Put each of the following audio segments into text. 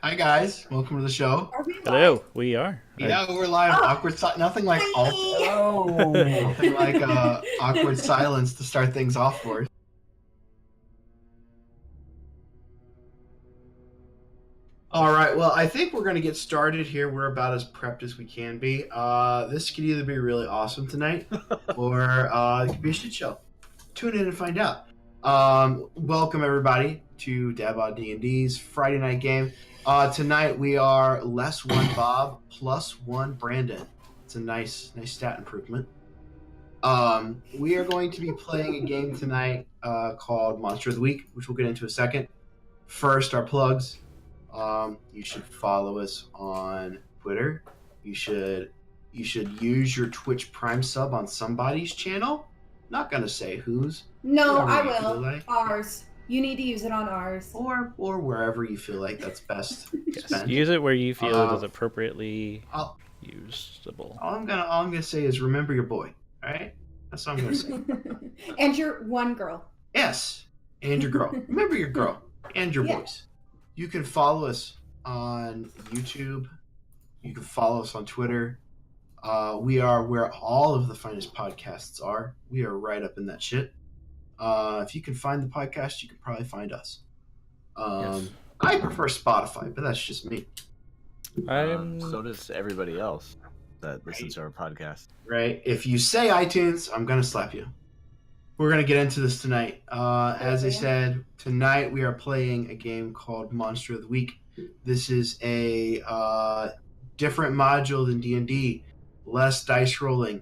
Hi guys, welcome to the show. Are we live? Hello, we are. Yeah, we're live. Awkward nothing like nothing like awkward silence to start things off for us. All right, well, I think we're going to get started here. We're about as prepped as we can be. This could either be really awesome tonight, or it could be a shit show. Tune in and find out. Welcome everybody to DadBodDnd's Friday night game. Tonight we are less one Bob, plus one Brandon. It's a nice stat improvement. We are going to be playing a game tonight called Monster of the Week, which we'll get into in a second. First, our plugs. You should follow us on Twitter. You should use your Twitch Prime sub on somebody's channel. Not gonna say whose. No, I will. Like. Ours. You need to use it on ours. Or wherever you feel like that's best spent. Use it where you feel it is appropriately usable. All I'm gonna say is remember your boy. All right, that's all I'm gonna say. And your one girl. Yes, and your girl. Remember your girl and your boys. You can follow us on YouTube. You can follow us on Twitter. We are where all of the finest podcasts are. We are right up in that shit. If you can find the podcast, you can probably find us. Yes. I prefer Spotify, but that's just me. So does everybody else that listens to our podcast. Right. If you say iTunes, I'm going to slap you. We're going to get into this tonight. As I said, tonight we are playing a game called Monster of the Week. This is a different module than D&D. Less dice rolling,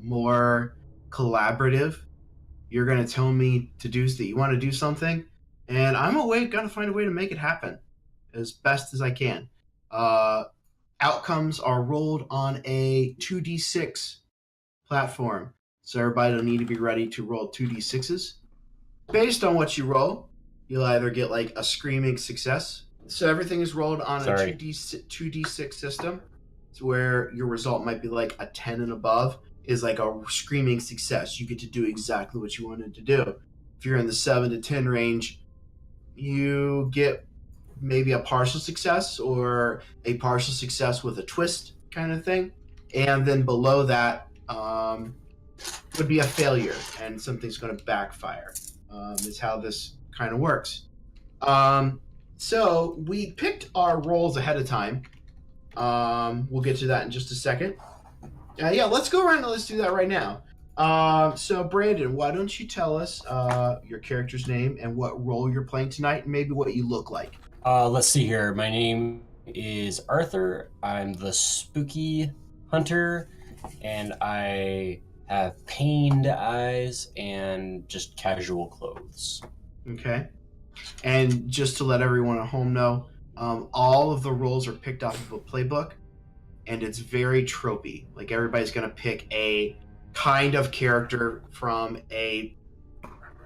more collaborative. You're going to tell me to do that you want to do something, and I'm going to find a way to make it happen as best as I can. Outcomes are rolled on a 2d6 platform, so everybody will need to be ready to roll 2d6s. Based on what you roll, you'll either get like a screaming success. So everything is rolled on a 2d6 system. It's where your result might be like a 10 and above is like a screaming success. You get to do exactly what you wanted to do. If you're in the 7 to 10 range, you get maybe a partial success or a partial success with a twist kind of thing. And then below that would be a failure and something's going to backfire is how this kind of works. So we picked our roles ahead of time. We'll get to that in just a second. Let's go around and let's do that right now. So Brandon, why don't you tell us your character's name and what role you're playing tonight and maybe what you look like. Let's see here. My name is Arthur. I'm the spooky hunter, and I have pained eyes and just casual clothes. Okay. And just to let everyone at home know, all of the roles are picked off of a playbook, and it's very tropey. Like everybody's going to pick a kind of character from a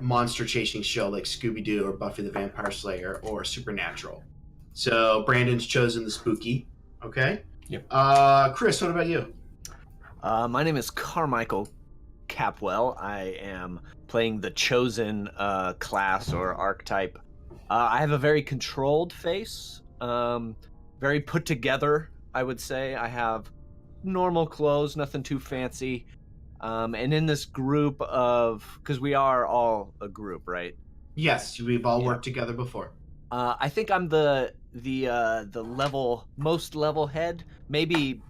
monster chasing show like Scooby-Doo or Buffy the Vampire Slayer or Supernatural. So Brandon's chosen the spooky. Okay. Yep. Chris, what about you? My name is Carmichael Capwell. I am playing the chosen class or archetype. I have a very controlled face, very put together, I would say. I have normal clothes, nothing too fancy. And in this group of, because we are all a group, right? Yes, we've all worked together before. I think I'm the most level head. Maybe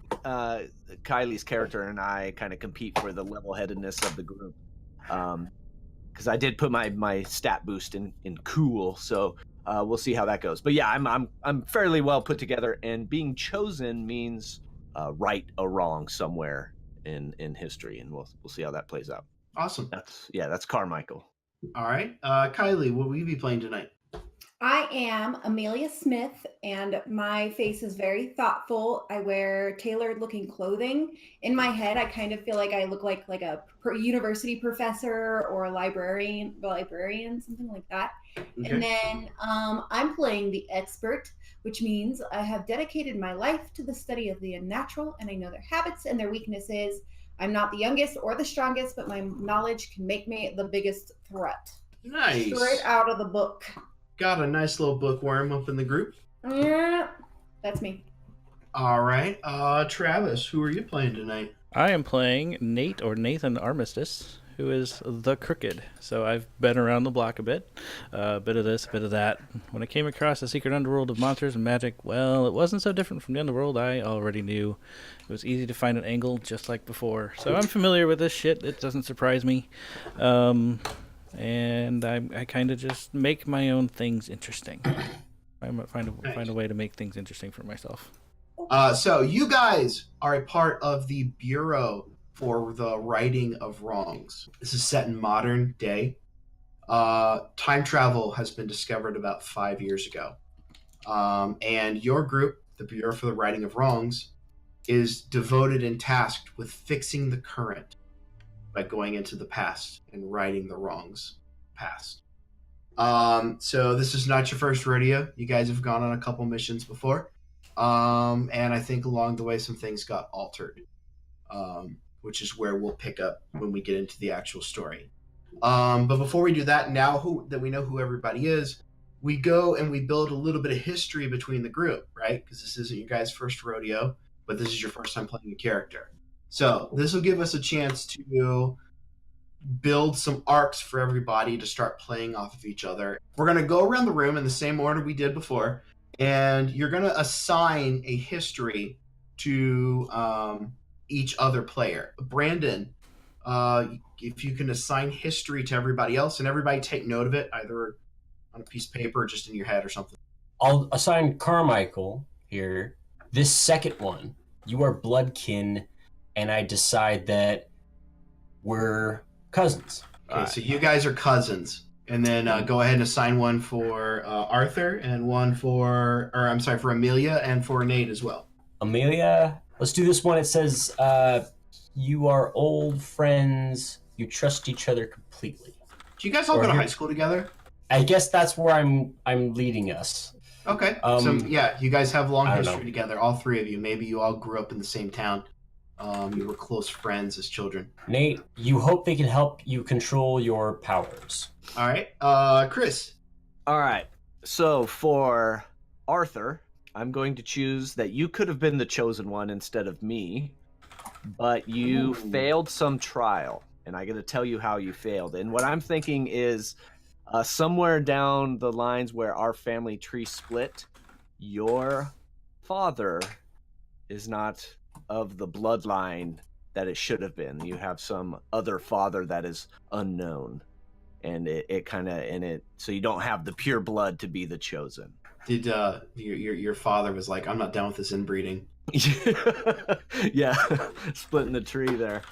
Kylie's character and I kind of compete for the level headedness of the group. Because I did put my stat boost in cool, so we'll see how that goes. But yeah, I'm fairly well put together, and being chosen means right or wrong somewhere in history, and we'll see how that plays out. Awesome. That's Carmichael. All right, Kylie, what will you be playing tonight? I am Amelia Smith, and my face is very thoughtful. I wear tailored-looking clothing. In my head, I kind of feel like I look like a university professor or a librarian, something like that. Okay. And then I'm playing the expert, which means I have dedicated my life to the study of the unnatural, and I know their habits and their weaknesses. I'm not the youngest or the strongest, but my knowledge can make me the biggest threat. Nice. Straight out of the book. got a nice little bookworm up in the group. Yeah, that's me. All right. Travis, who are you playing tonight? I am playing Nate or Nathan Armistice, who is the Crooked. So I've been around the block a bit of this, a bit of that. When I came across the secret underworld of monsters and magic, well, it wasn't so different from the underworld I already knew. It was easy to find an angle just like before. So I'm familiar with this shit. It doesn't surprise me. And I kind of just make my own things interesting. I might find a way to make things interesting for myself. So you guys are a part of the Bureau for the Righting of Wrongs. This is set in modern day. Time travel has been discovered about 5 years ago. And your group, the Bureau for the Righting of Wrongs, is devoted and tasked with fixing the current by going into the past and righting the wrongs past. So this is not your first rodeo. You guys have gone on a couple missions before. And I think along the way some things got altered, which is where we'll pick up when we get into the actual story. But before we do that, now that we know who everybody is, we go and we build a little bit of history between the group, right? Because this isn't your guys' first rodeo, but this is your first time playing a character. So this will give us a chance to build some arcs for everybody to start playing off of each other. We're going to go around the room in the same order we did before, and you're going to assign a history to each other player. Brandon, if you can assign history to everybody else, and everybody take note of it, either on a piece of paper or just in your head or something. I'll assign Carmichael here. This second one, you are bloodkin, and I decide that we're cousins. Okay, so you guys are cousins. And then go ahead and assign one for Arthur and one for Amelia and for Nate as well. Amelia, let's do this one. It says, you are old friends. You trust each other completely. Do you guys all go to high school together? I guess that's where I'm leading us. Okay. So yeah, you guys have long history know. together, all three of you. Maybe you all grew up in the same town. You were close friends as children. Nate, you hope they can help you control your powers. All right. Chris. All right. So for Arthur, I'm going to choose that you could have been the chosen one instead of me, but you failed some trial, and I got to tell you how you failed. And what I'm thinking is somewhere down the lines where our family tree split, your father is not of the bloodline that it should have been. You have some other father that is unknown, and so you don't have the pure blood to be the chosen. Did your father was like, I'm not down with this inbreeding? Yeah, splitting the tree there.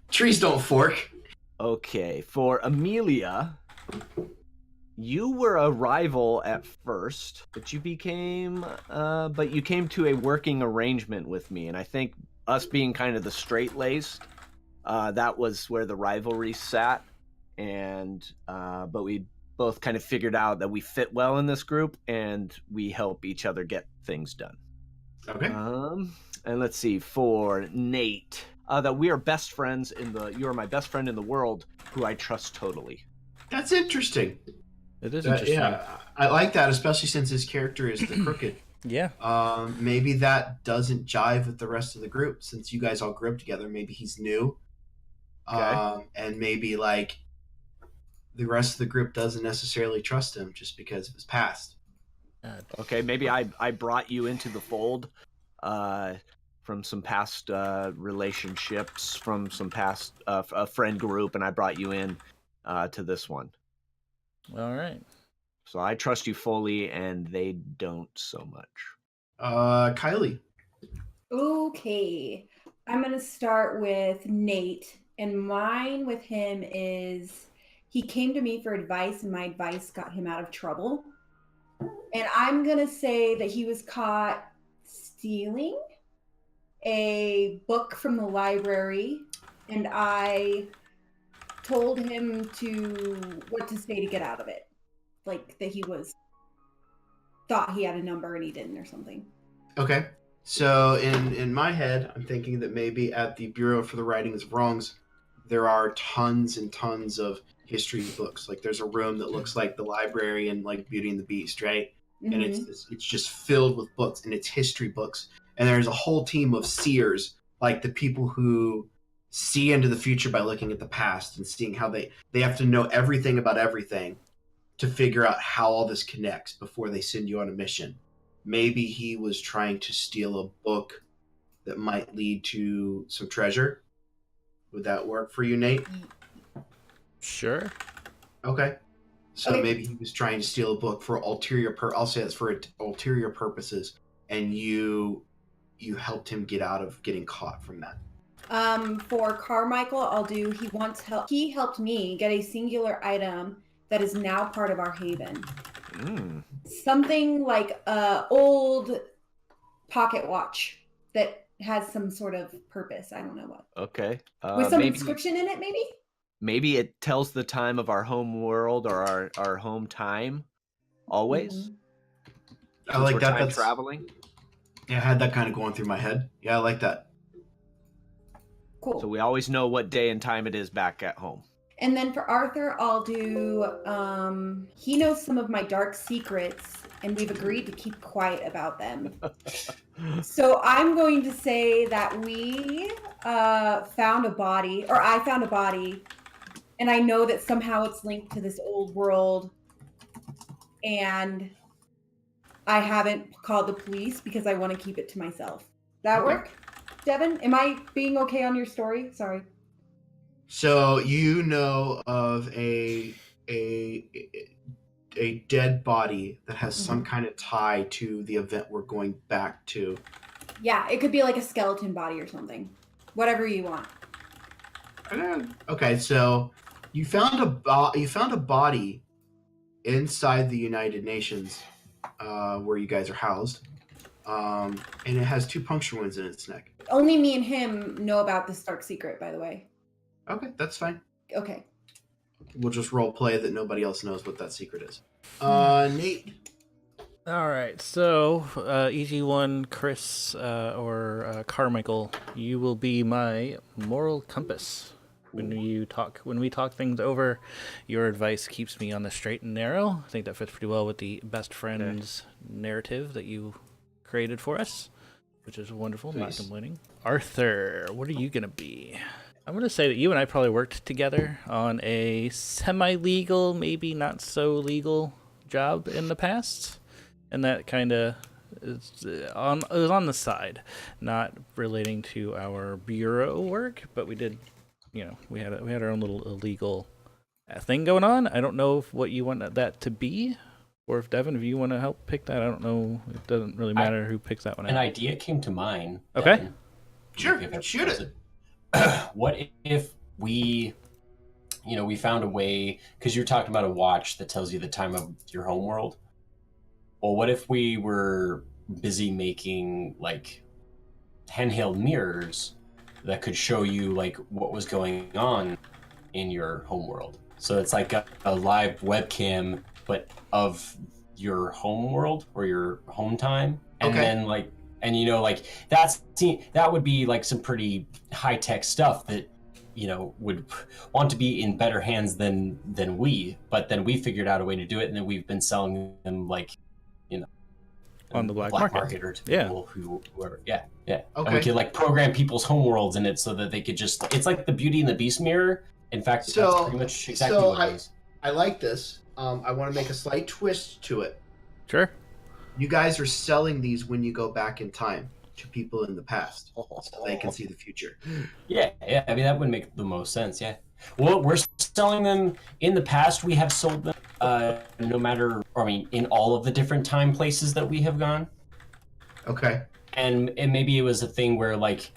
Trees don't fork. Okay, for Amelia, you were a rival at first, but you came to a working arrangement with me, and I think us being kind of the straight-laced, that was where the rivalry sat, and but we both kind of figured out that we fit well in this group, and we help each other get things done. Okay. And let's see, for Nate, that we are best friends you are my best friend in the world, who I trust totally. That's interesting. It is interesting. Yeah, I like that, especially since his character is the Crooked. Yeah. Maybe that doesn't jive with the rest of the group, since you guys all grew up together. Maybe he's new. Okay. And maybe like the rest of the group doesn't necessarily trust him just because of his past. Okay, maybe I brought you into the fold from some past relationships, from some past a friend group, and I brought you in to this one. All right. So I trust you fully, and they don't so much. Kylie. Okay. I'm going to start with Nate, and mine with him is he came to me for advice, and my advice got him out of trouble. And I'm going to say that he was caught stealing a book from the library, and I told him what to say to get out of it. Like that he thought he had a number and he didn't or something. Okay. So in my head, I'm thinking that maybe at the Bureau for the Righting of Wrongs, there are tons and tons of history books. Like there's a room that looks like the library in like Beauty and the Beast, right? And it's just filled with books, and it's history books. And there's a whole team of seers, like the people who see into the future by looking at the past and seeing how they have to know everything about everything to figure out how all this connects before they send you on a mission. Maybe he was trying to steal a book that might lead to some treasure. Would that work for you, Nate? Sure. Okay. So Okay. maybe he was trying to steal a book for I'll say it's for ulterior purposes, and you helped him get out of getting caught from that. For Carmichael, I'll do. He helped me get a singular item that is now part of our haven. Something like a old pocket watch that has some sort of purpose. I don't know what. Okay. With some inscription in it, maybe? Maybe it tells the time of our home world or our home time. Always. I like that. Time traveling. Yeah, I had that kind of going through my head. Yeah, I like that. Cool. So we always know what day and time it is back at home. And then for Arthur, I'll do, he knows some of my dark secrets, and we've agreed to keep quiet about them. So I'm going to say that we found a body, or I found a body, and I know that somehow it's linked to this old world, and I haven't called the police because I want to keep it to myself. That work? Devin, am I being okay on your story? Sorry. So you know of a dead body that has some kind of tie to the event we're going back to. Yeah, it could be like a skeleton body or something. Whatever you want. Okay, so you found a body inside the United Nations, where you guys are housed, and it has 2 puncture wounds in its neck. Only me and him know about this dark secret, by the way. Okay, that's fine. Okay. We'll just role play that nobody else knows what that secret is. Nate. All right, so easy one, Chris or Carmichael. You will be my moral compass. When we talk things over, your advice keeps me on the straight and narrow. I think that fits pretty well with the best friends narrative that you created for us, which is wonderful. Please. Not complaining. Arthur, what are you gonna be? I'm going to say that you and I probably worked together on a semi-legal, maybe not so legal job in the past. And that kind of it was on the side, not relating to our bureau work, but we did, we had our own little illegal thing going on. I don't know what you want that to be, or if Devin, if you want to help pick that. I don't know. It doesn't really matter who picks that one out. An idea came to mind. Okay. Devin. Sure, shoot it. What if we found a way, because you're talking about a watch that tells you the time of your home world. Well, what if we were busy making like handheld mirrors that could show you like what was going on in your home world? So it's like a live webcam, but of your home world or your home time. And then like, and that would be like some pretty high tech stuff that would want to be in better hands than we. But then we figured out a way to do it, and then we've been selling them like on the black market or to people whoever. Yeah. Okay. And we could like program people's home worlds in it so that they could just. It's like the Beauty and the Beast mirror. In fact, that's pretty much exactly what it is. I like this. I want to make a slight twist to it. Sure. You guys are selling these when you go back in time to people in the past, so they can see the future. Yeah. I mean, that would make the most sense. Yeah. Well, we're selling them in the past. We have sold them, in all of the different time places that we have gone. Okay. And maybe it was a thing where like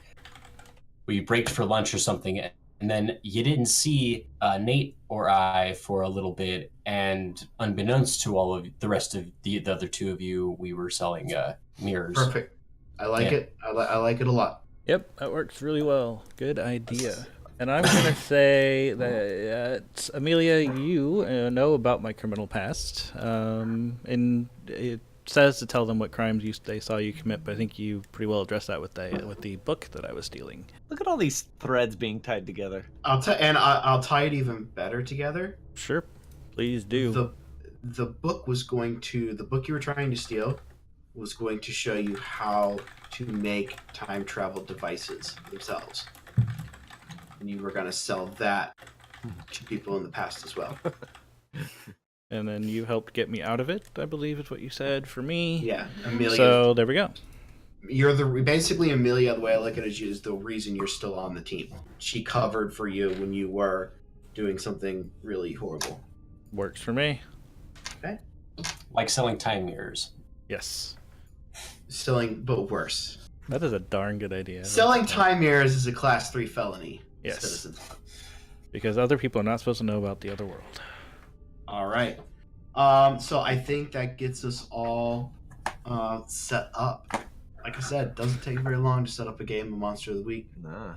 we breaked for lunch or something, and then you didn't see Nate or I for a little bit, and unbeknownst to all of the rest of the other 2 of you, we were selling mirrors. Perfect. I like it. I like it a lot. Yep, that works really well. Good idea. And I'm going to say that, Amelia, you know about my criminal past. And says to tell them what crimes they saw you commit, but I think you pretty well addressed that with the book that I was stealing. Look at all these threads being tied together. I'll tie it even better together. Sure, please do. The book you were trying to steal was going to show you how to make time travel devices themselves. And you were going to sell that to people in the past as well. And then you helped get me out of it, I believe is what you said for me. Yeah, Amelia. So there we go. You're basically Amelia. The way I look at it is the reason you're still on the team. She covered for you when you were doing something really horrible. Works for me. Okay. Like selling time mirrors. Yes. Selling, but worse. That is a darn good idea. Selling time mirrors is a class 3 felony. Yes. Citizens. Because other people are not supposed to know about the other world. All right. So I think that gets us all set up. Like I said, it doesn't take very long to set up a game of Monster of the Week. Nah.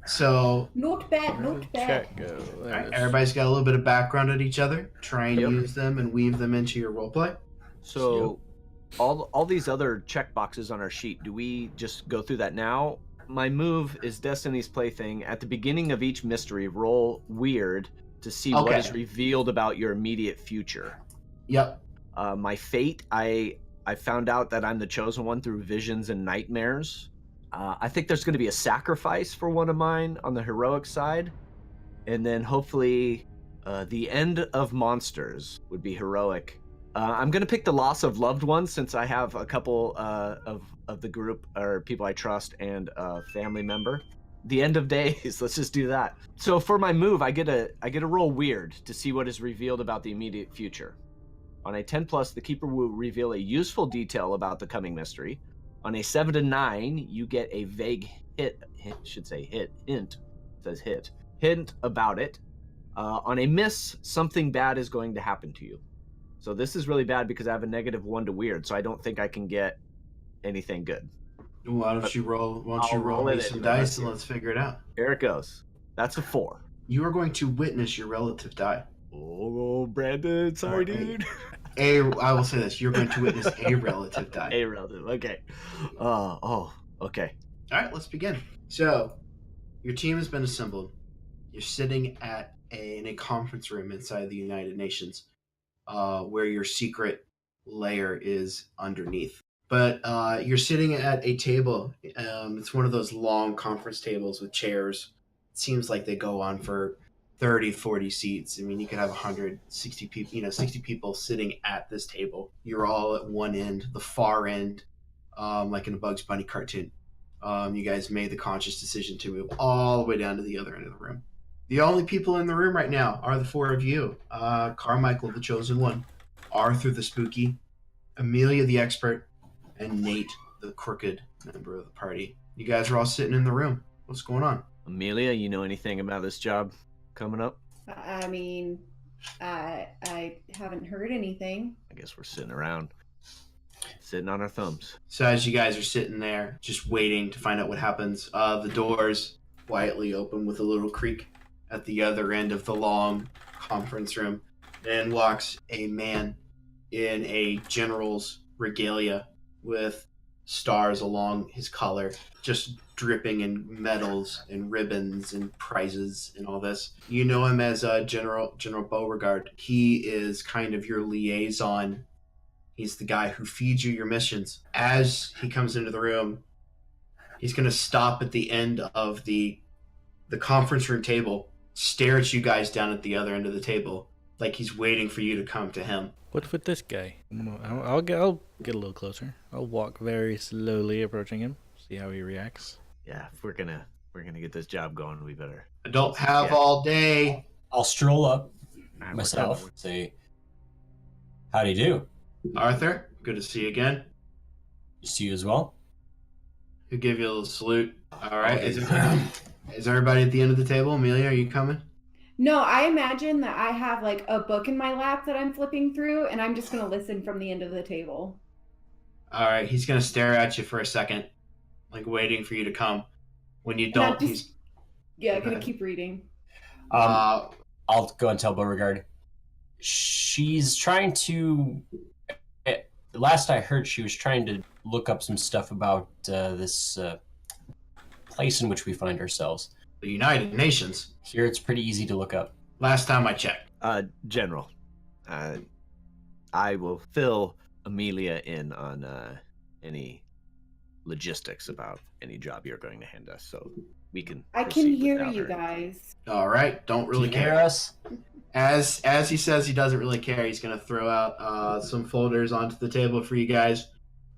So Not bad, not bad. Check go. all right, everybody's got a little bit of background at each other. Try and Yep. use them and weave them into your roleplay. So, all these other check boxes on our sheet, do we just go through that now? My move is Destiny's Plaything. At the beginning of each mystery, roll weird to see what Okay. is revealed about your immediate future. Yep. My fate, I found out that I'm the chosen one through visions and nightmares. I think there's going to be a sacrifice for one of mine on the heroic side. And then hopefully the end of monsters would be heroic. I'm going to pick the loss of loved ones since I have a couple of the group or people I trust and a family member. The end of days, let's just do that. So for my move, I get a roll weird to see what is revealed about the immediate future. On a 10+, the keeper will reveal a useful detail about the coming mystery. On a 7 to 9, you get a vague hint. It says hint about it. On a miss, something bad is going to happen to you. So this is really bad because I have a -1 to weird, so I don't think I can get anything good. Why don't you roll I'll roll me it some in. dice and let's figure it out. Here it goes. That's a 4. You are going to witness your relative die. Oh, Brandon, sorry, Right. dude. I will say this: you're going to witness a relative die. A relative, okay. Okay. All right, let's begin. So, your team has been assembled. You're sitting in a conference room inside the United Nations, where your secret lair is underneath. But you're sitting at a table. It's one of those long conference tables with chairs. It seems like they go on for 30, 40 seats. I mean, you could have 160 people, 60 people sitting at this table. You're all at one end, the far end, like in a Bugs Bunny cartoon. You guys made the conscious decision to move all the way down to the other end of the room. The only people in the room right now are the four of you. Carmichael, the chosen one, Arthur, the spooky, Amelia, the expert, and Nate, the crooked member of the party. You guys are all sitting in the room. What's going on? Amelia, you know anything about this job coming up? I mean, I haven't heard anything. I guess we're sitting around, sitting on our thumbs. So as you guys are sitting there, just waiting to find out what happens, the doors quietly open with a little creak at the other end of the long conference room. And walks a man in a general's regalia with stars along his collar, just dripping in medals and ribbons and prizes and all this. You know him as General Beauregard. He is kind of your liaison. He's the guy who feeds you your missions. As he comes into the room, he's going to stop at the end of the conference room table, stare at you guys down at the other end of the table, like he's waiting for you to come to him. What with this guy? I'll get a little closer. I'll walk very slowly, approaching him, see how he reacts. Yeah, if we're gonna get this job going, we better. I don't have all day. I'll stroll up Alright, myself, say, "How do you do? Arthur, good to see you again. You see you as well." Who gave you a little salute? All right. Okay. Is everybody at the end of the table? Amelia, are you coming? No, I imagine that I have like a book in my lap that I'm flipping through, and I'm just going to listen from the end of the table. All right. He's going to stare at you for a second, like waiting for you to come. When you don't, he's... Yeah, Go going ahead. to keep reading. I'll go and tell Beauregard. She's trying to last I heard, she was trying to look up some stuff about this place in which we find ourselves. The United Nations. Here, it's pretty easy to look up. Last time I checked. General, I will fill Amelia in on any logistics about any job you're going to hand us, so we can. I can hear without you her. guys. All right, don't really Can you care. hear us? As he says he doesn't really care, he's going to throw out some folders onto the table for you guys.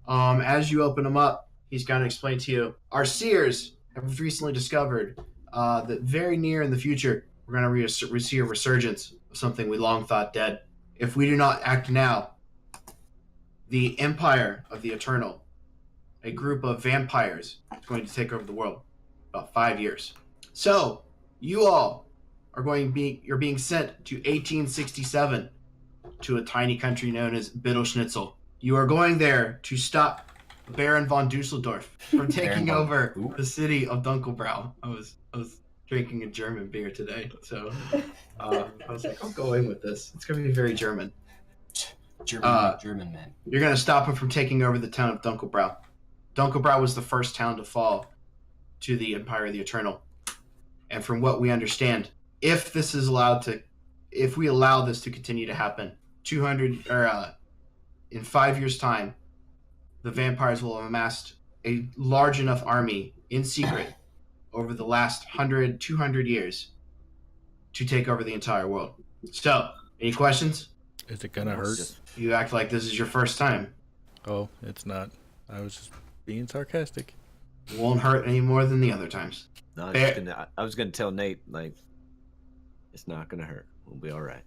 As you open them up, he's going to explain to you, our seers have recently discovered that very near in the future, we're going to see a resurgence of something we long thought dead. If we do not act now, the Empire of the Eternal, a group of vampires, is going to take over the world. About 5 years. So, you all you're being sent to 1867 to a tiny country known as Bittelschnitzel. You are going there to stop Baron von Dusseldorf from taking over the city of Dunkelbrau. I was drinking a German beer today, so I was like, I'll go in with this. It's going to be very German. German man. You're going to stop him from taking over the town of Dunkelbrau. Dunkelbrau was the first town to fall to the Empire of the Eternal. And from what we understand, if we allow this to continue to happen, in 5 years' time, the vampires will have amassed a large enough army in secret over the last 200 years to take over the entire world. So, any questions? Is it gonna hurt? You act like this is your first time. Oh, it's not. I was just being sarcastic. It won't hurt any more than the other times. No, Fair. I was gonna tell Nate, like, it's not gonna hurt. We'll be all right.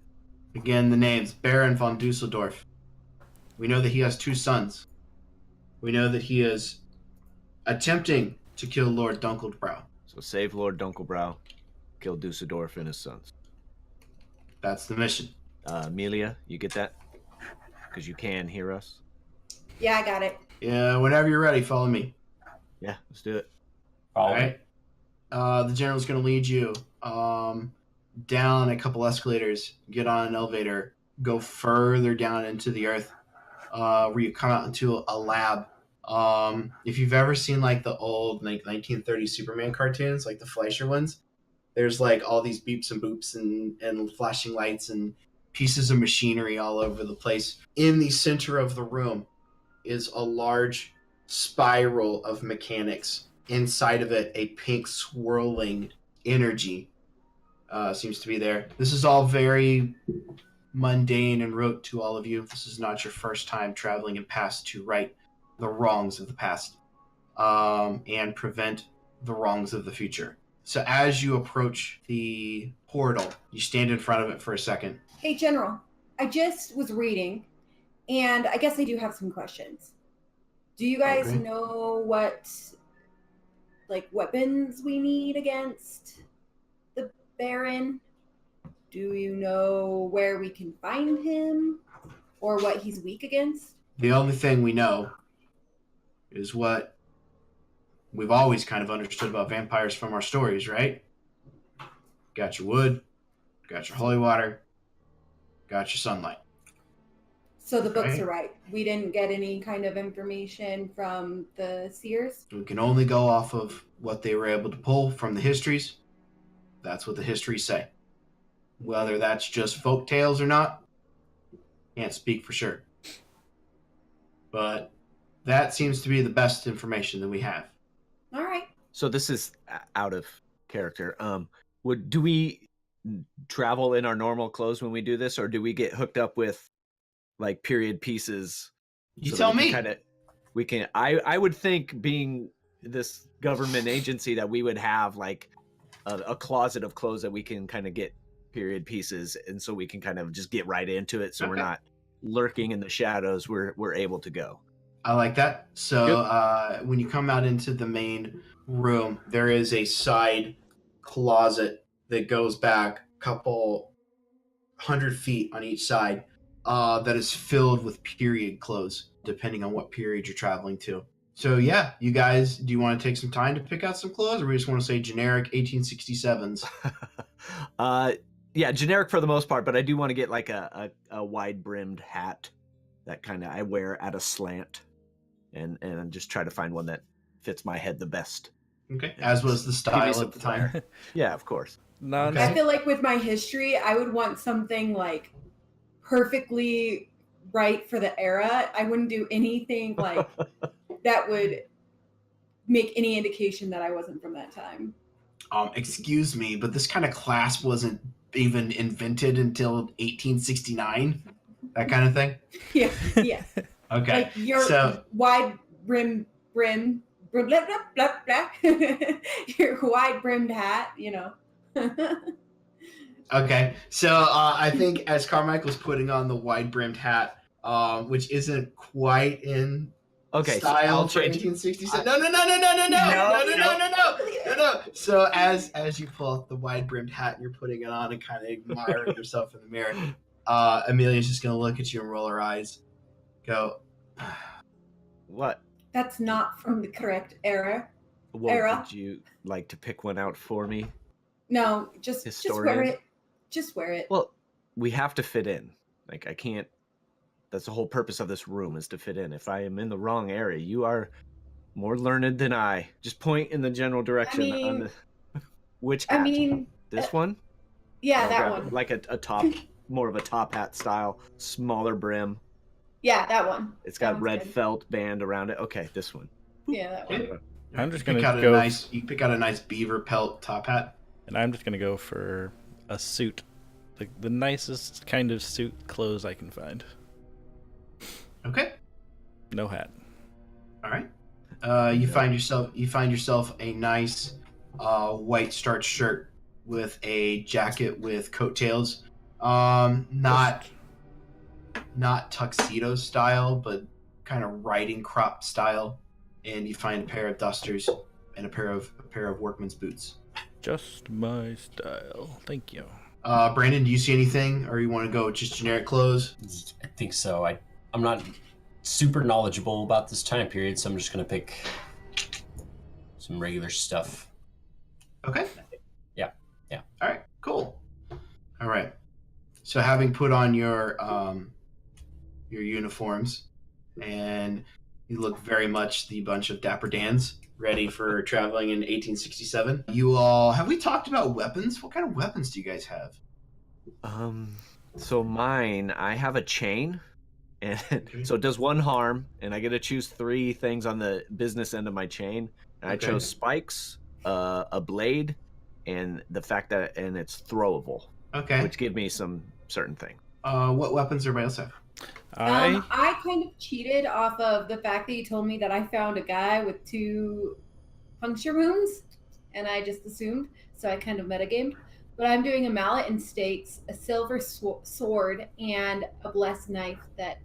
Again, the names Baron von Dusseldorf. We know that he has 2 sons. We know that he is attempting to kill Lord Dunkelbrau. So save Lord Dunkelbrau, kill Dusseldorf and his sons. That's the mission. Amelia, you get that? Because you can hear us. Yeah, I got it. Yeah, whenever you're ready, follow me. Yeah, let's do it. All right. The general's going to lead you down a couple escalators, get on an elevator, go further down into the earth, where you come out into a lab. If you've ever seen like the old 1930s Superman cartoons, like the Fleischer ones, there's like all these beeps and boops and flashing lights and pieces of machinery all over the place. In the center of the room is a large spiral of mechanics. Inside of it, a pink swirling energy seems to be there. This is all very mundane and rote to all of you. This is not your first time traveling in past to right the wrongs of the past and prevent the wrongs of the future. So as you approach the portal, you stand in front of it for a second. Hey, General, I just was reading, and I guess I do have some questions. Do you guys Okay. know what, like, weapons we need against the Baron? Do you know where we can find him, or what he's weak against? The only thing we know is what we've always kind of understood about vampires from our stories, right? Got your wood, got your holy water, got your sunlight. So the books Right. are right. We didn't get any kind of information from the seers. We can only go off of what they were able to pull from the histories. That's what the histories say. Whether that's just folk tales or not, can't speak for sure. But that seems to be the best information that we have. All right. So this is out of character. Do we travel in our normal clothes when we do this, or do we get hooked up with like period pieces? You tell me. We can. I would think, being this government agency, that we would have like a closet of clothes that we can kind of get period pieces, and so we can kind of just get right into it. So we're not lurking in the shadows. We're able to go. I like that. So when you come out into the main room, there is a side closet that goes back a couple 100 feet on each side that is filled with period clothes, depending on what period you're traveling to. So yeah, you guys, do you want to take some time to pick out some clothes, or we just want to say generic 1867s? Yeah, generic for the most part, but I do want to get like a wide brimmed hat that kind of I wear at a slant, and just try to find one that fits my head the best. Okay. As was the Give me style some at the time. flair. Yeah, of course. Non. I feel like with my history, I would want something like perfectly right for the era. I wouldn't do anything like that would make any indication that I wasn't from that time. Excuse me, but this kind of clasp wasn't even invented until 1869. That kind of thing. Yeah, yeah. Okay. Like your So wide brim, blah, blah, blah, blah. Your wide brimmed hat, you know. okay. So I think as Carmichael's putting on the wide brimmed hat, which isn't quite in Okay, so style I'll for change. 1867. No. So as you pull out the wide brimmed hat and you're putting it on and kind of admiring yourself in the mirror, Amelia's just gonna look at you and roll her eyes. Go. What? That's not from the correct era. Well, Era. would you like to pick one out for me? No, just wear Historian? it. Just wear it. Well, we have to fit in. Like, I can't. That's the whole purpose of this room, is to fit in. If I am in the wrong area, you are more learned than I. Just point in the general direction on the. Which hat? I mean, This one? yeah, I'll that grab one. Like a top, more of a top hat style, smaller brim. Yeah, that one. It's That got one's red good. felt band around it. Okay, this one. Yeah, that one. Okay. I'm just You gonna pick out go, you pick out a nice beaver pelt top hat. and I'm just gonna go for a suit, the nicest kind of suit clothes I can find. Okay. No hat. All right. You find yourself a nice white starched shirt with a jacket with coattails. Not tuxedo style, but kind of riding crop style. And you find a pair of dusters and a pair of workman's boots. Just my style. Thank you. Brandon, do you see anything, or you want to go with just generic clothes? I think so. I'm not super knowledgeable about this time period, so I'm just gonna pick some regular stuff. Okay. Yeah. All right. Cool. All right. So having put on your uniforms, and you look very much the bunch of Dapper Dans, ready for traveling in 1867. You all have we talked about weapons? What kind of weapons do you guys have? So mine, I have a chain, and so it does one harm, and I get to choose 3 things on the business end of my chain. And I Okay. chose spikes, a blade, and the fact that it's throwable, Okay. which give me some certain thing. What weapons does everybody else have? I kind of cheated off of the fact that you told me that I found a guy with 2 puncture wounds, and I just assumed, so I kind of metagamed. But I'm doing a mallet and stakes, a silver sword, and a blessed knife that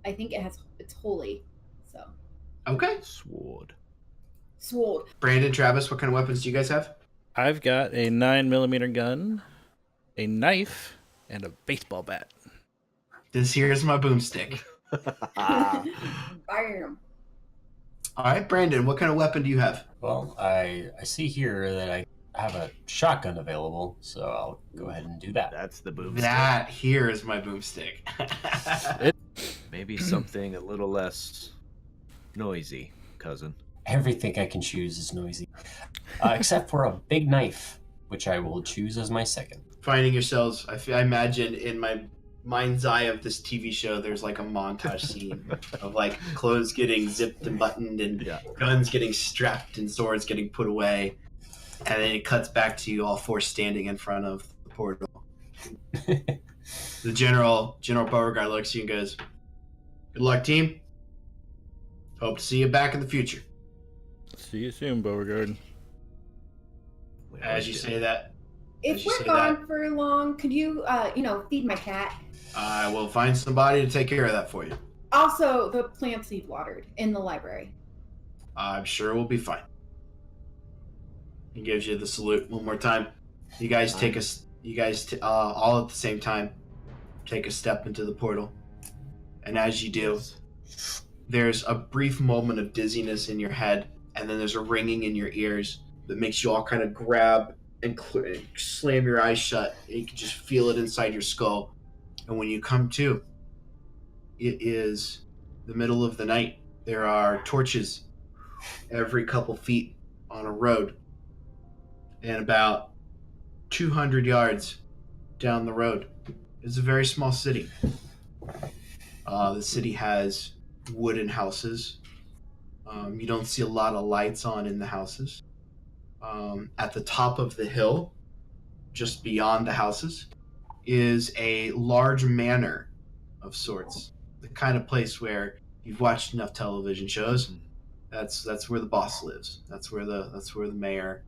I think it's holy. So Okay. Sword. sword. Brandon, Travis, what kind of weapons do you guys have? I've got a 9mm gun, a knife, and a baseball bat. This here is my boomstick. Bam. All right, Brandon, what kind of weapon do you have? Well, I see here that I have a shotgun available, so I'll go ahead and do that. That's the boom. That here is my boomstick. Maybe something a little less noisy, cousin. Everything I can choose is noisy, except for a big knife, which I will choose as my second. Finding yourselves, I imagine in my mind's eye of this TV show, there's like a montage scene of like clothes getting zipped and buttoned and guns getting strapped and swords getting put away. And then it cuts back to you all 4 standing in front of the portal. The General Beauregard looks at you and goes, "Good luck, team. Hope to see you back in the future." See you soon, Beauregard. As you say that, If As you we're say gone for long, could you, feed my cat? I will find somebody to take care of that for you. Also, the plants need watered in the library. I'm sure we'll be fine. He gives you the salute one more time. You guys all at the same time take a step into the portal. And as you do, there's a brief moment of dizziness in your head, and then there's a ringing in your ears that makes you all kind of grab and slam your eyes shut. You can just feel it inside your skull. And when you come to, It is the middle of the night. There are torches every couple feet on a road. And about 200 yards down the road is a very small city. The city has wooden houses. You don't see a lot of lights on in the houses. At the top of the hill, just beyond the houses, is a large manor of sorts. The kind of place where you've watched enough television shows. That's where the boss lives. That's where the mayor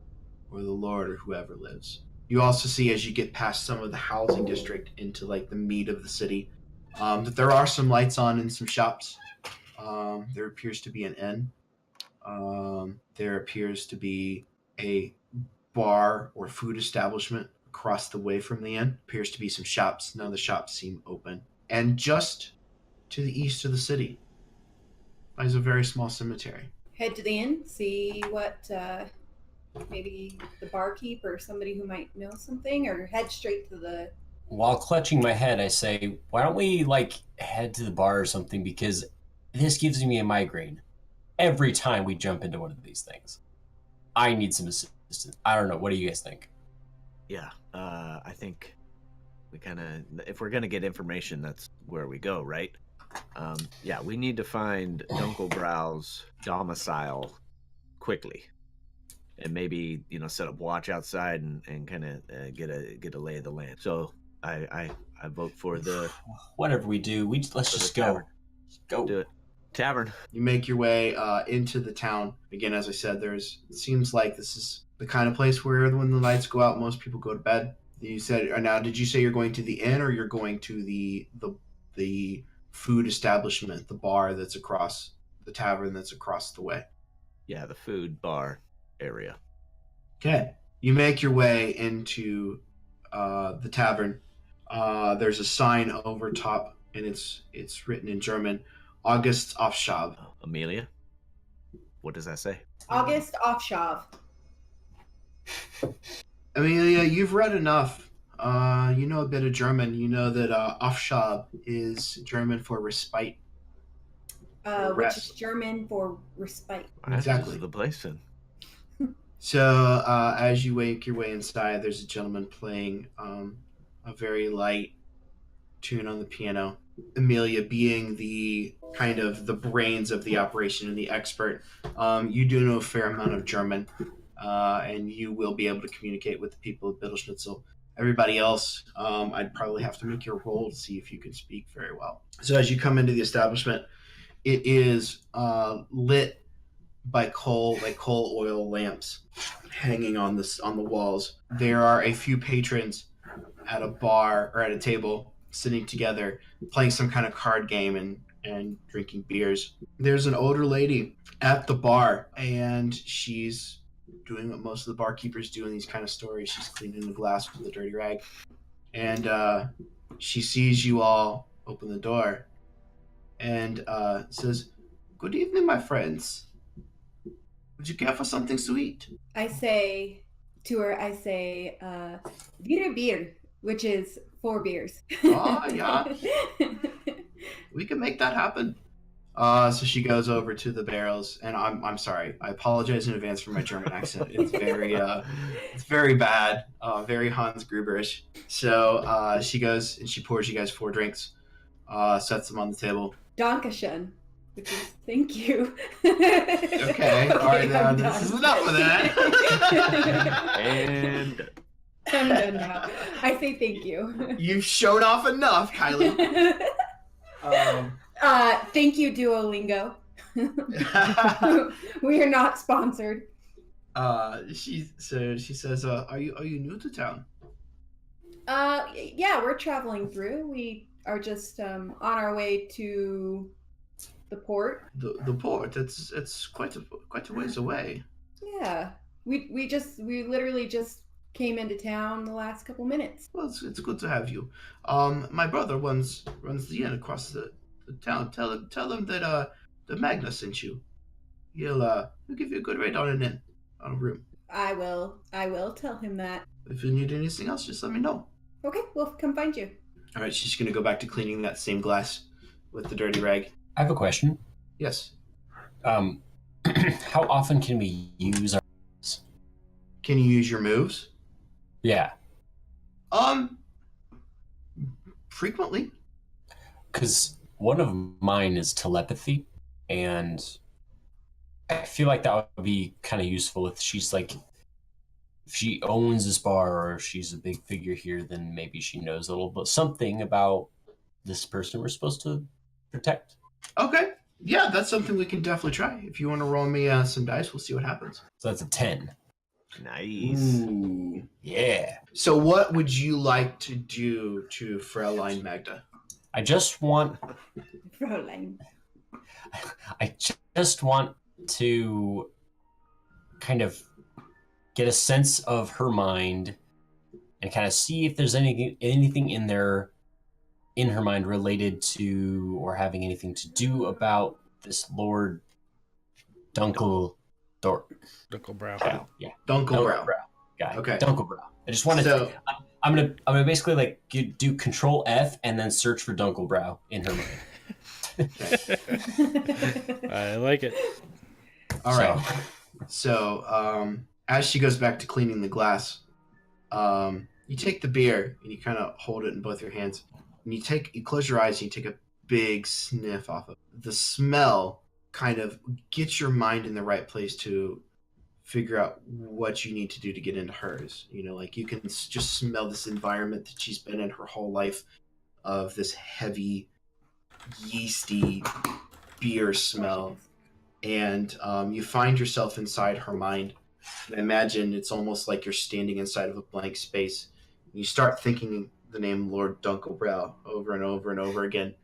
or the lord or whoever lives. You also see as you get past some of the housing district into like the meat of the city, that there are some lights on in some shops. There appears to be an inn. There appears to be a bar or food establishment across the way from the inn. Appears to be some shops. None of the shops seem open. And just to the east of the city lies a very small cemetery. Head to the inn, see what maybe the barkeep or somebody who might know something, or head straight to the... While clutching my head, I say, why don't we, head to the bar or something, because this gives me a migraine every time we jump into one of these things. I need some assistance. I don't know. What do you guys think? Yeah, I think we kind of, if we're going to get information, that's where we go, right? Yeah, we need to find Dunkelbrow's domicile quickly. And maybe, set up watch outside and kind of get a lay of the land. So I vote for the... Whatever we do, let's just go. Go. Do it. Tavern. You make your way into the town. Again, as I said, it seems like this is the kind of place where when the lights go out, most people go to bed. You said, now, did you say you're going to the inn or you're going to the food establishment, the bar that's across, the tavern that's across the way? Yeah, the food bar area. Okay. You make your way into the tavern. There's a sign over top, and it's written in German, August Aufschab. Amelia? What does that say? August Aufschab. Amelia, you've read enough. You know a bit of German. You know that Aufschab is German for respite. Which is German for respite. Exactly. This is the place then. So as you make your way inside, there's a gentleman playing a very light tune on the piano. Amelia, being the kind of the brains of the operation and the expert, you do know a fair amount of German, and you will be able to communicate with the people of Bittelschnitzel. Everybody else, I'd probably have to make your roll to see if you can speak very well. So as you come into the establishment, it is lit by coal oil lamps hanging on the walls. There are a few patrons at a bar or at a table sitting together playing some kind of card game and drinking beers. There's an older lady at the bar, and she's doing what most of the barkeepers do in these kind of stories. She's cleaning the glass with a dirty rag, and she sees you all open the door and says, "Good evening, my friends. Would you care for something sweet?" I say to her, "Wieder Bier," which is 4 beers. Oh, yeah. We can make that happen. So she goes over to the barrels, and I'm sorry. I apologize in advance for my German accent. It's very bad, very Hans Gruberish. So she goes and she pours you guys 4 drinks, sets them on the table. Dankeschön, which is thank you. Okay, all right, now this is enough of that. And I'm done now. I say thank you. You've shown off enough, Kylie. Thank you, Duolingo. We are not sponsored. She says, "Are you new to town?" Yeah, we're traveling through. We are just on our way to the port. The port. It's quite a ways away. Yeah, we literally just came into town the last couple minutes. Well, it's good to have you. My brother runs the inn across the town. Tell him that the Magna sent you. He'll give you a good rate on an inn, on a room. I will tell him that. If you need anything else, just let me know. Okay, we'll come find you. All right, she's gonna go back to cleaning that same glass, with the dirty rag. I have a question. Yes. How often can we use our... Can you use your moves? Yeah, Frequently. because one of mine is telepathy, and I feel like that would be kind of useful if she's like, if she owns this bar or if she's a big figure here, then maybe she knows a little bit something about this person we're supposed to protect. Okay. Yeah, that's something we can definitely try. If you want to roll me some dice, we'll see what happens. So that's a 10. Nice. Ooh. Yeah. So what would you like to do to Fraulein Magda? I just want Fräulein. I just want to kind of get a sense of her mind and kind of see if there's anything in there in her mind related to or having anything to do about this Lord Dunkelbrow. Dunkelbrow. Yeah. Dunkelbrow. Guy. Okay. Dunkelbrow. I just want to. So, I'm gonna basically like do Control F and then search for Dunkelbrow in her mind. I like it. all right. So, as she goes back to cleaning the glass, you take the beer and you kind of hold it in both your hands. And you close your eyes and you take a big sniff off of it. The smell kind of gets your mind in the right place to figure out what you need to do to get into hers. You know, like you can just smell this environment that she's been in her whole life of this heavy, yeasty beer smell. And you find yourself inside her mind. And imagine it's almost like you're standing inside of a blank space. You start thinking the name Lord Dunkelbrow over and over and over again.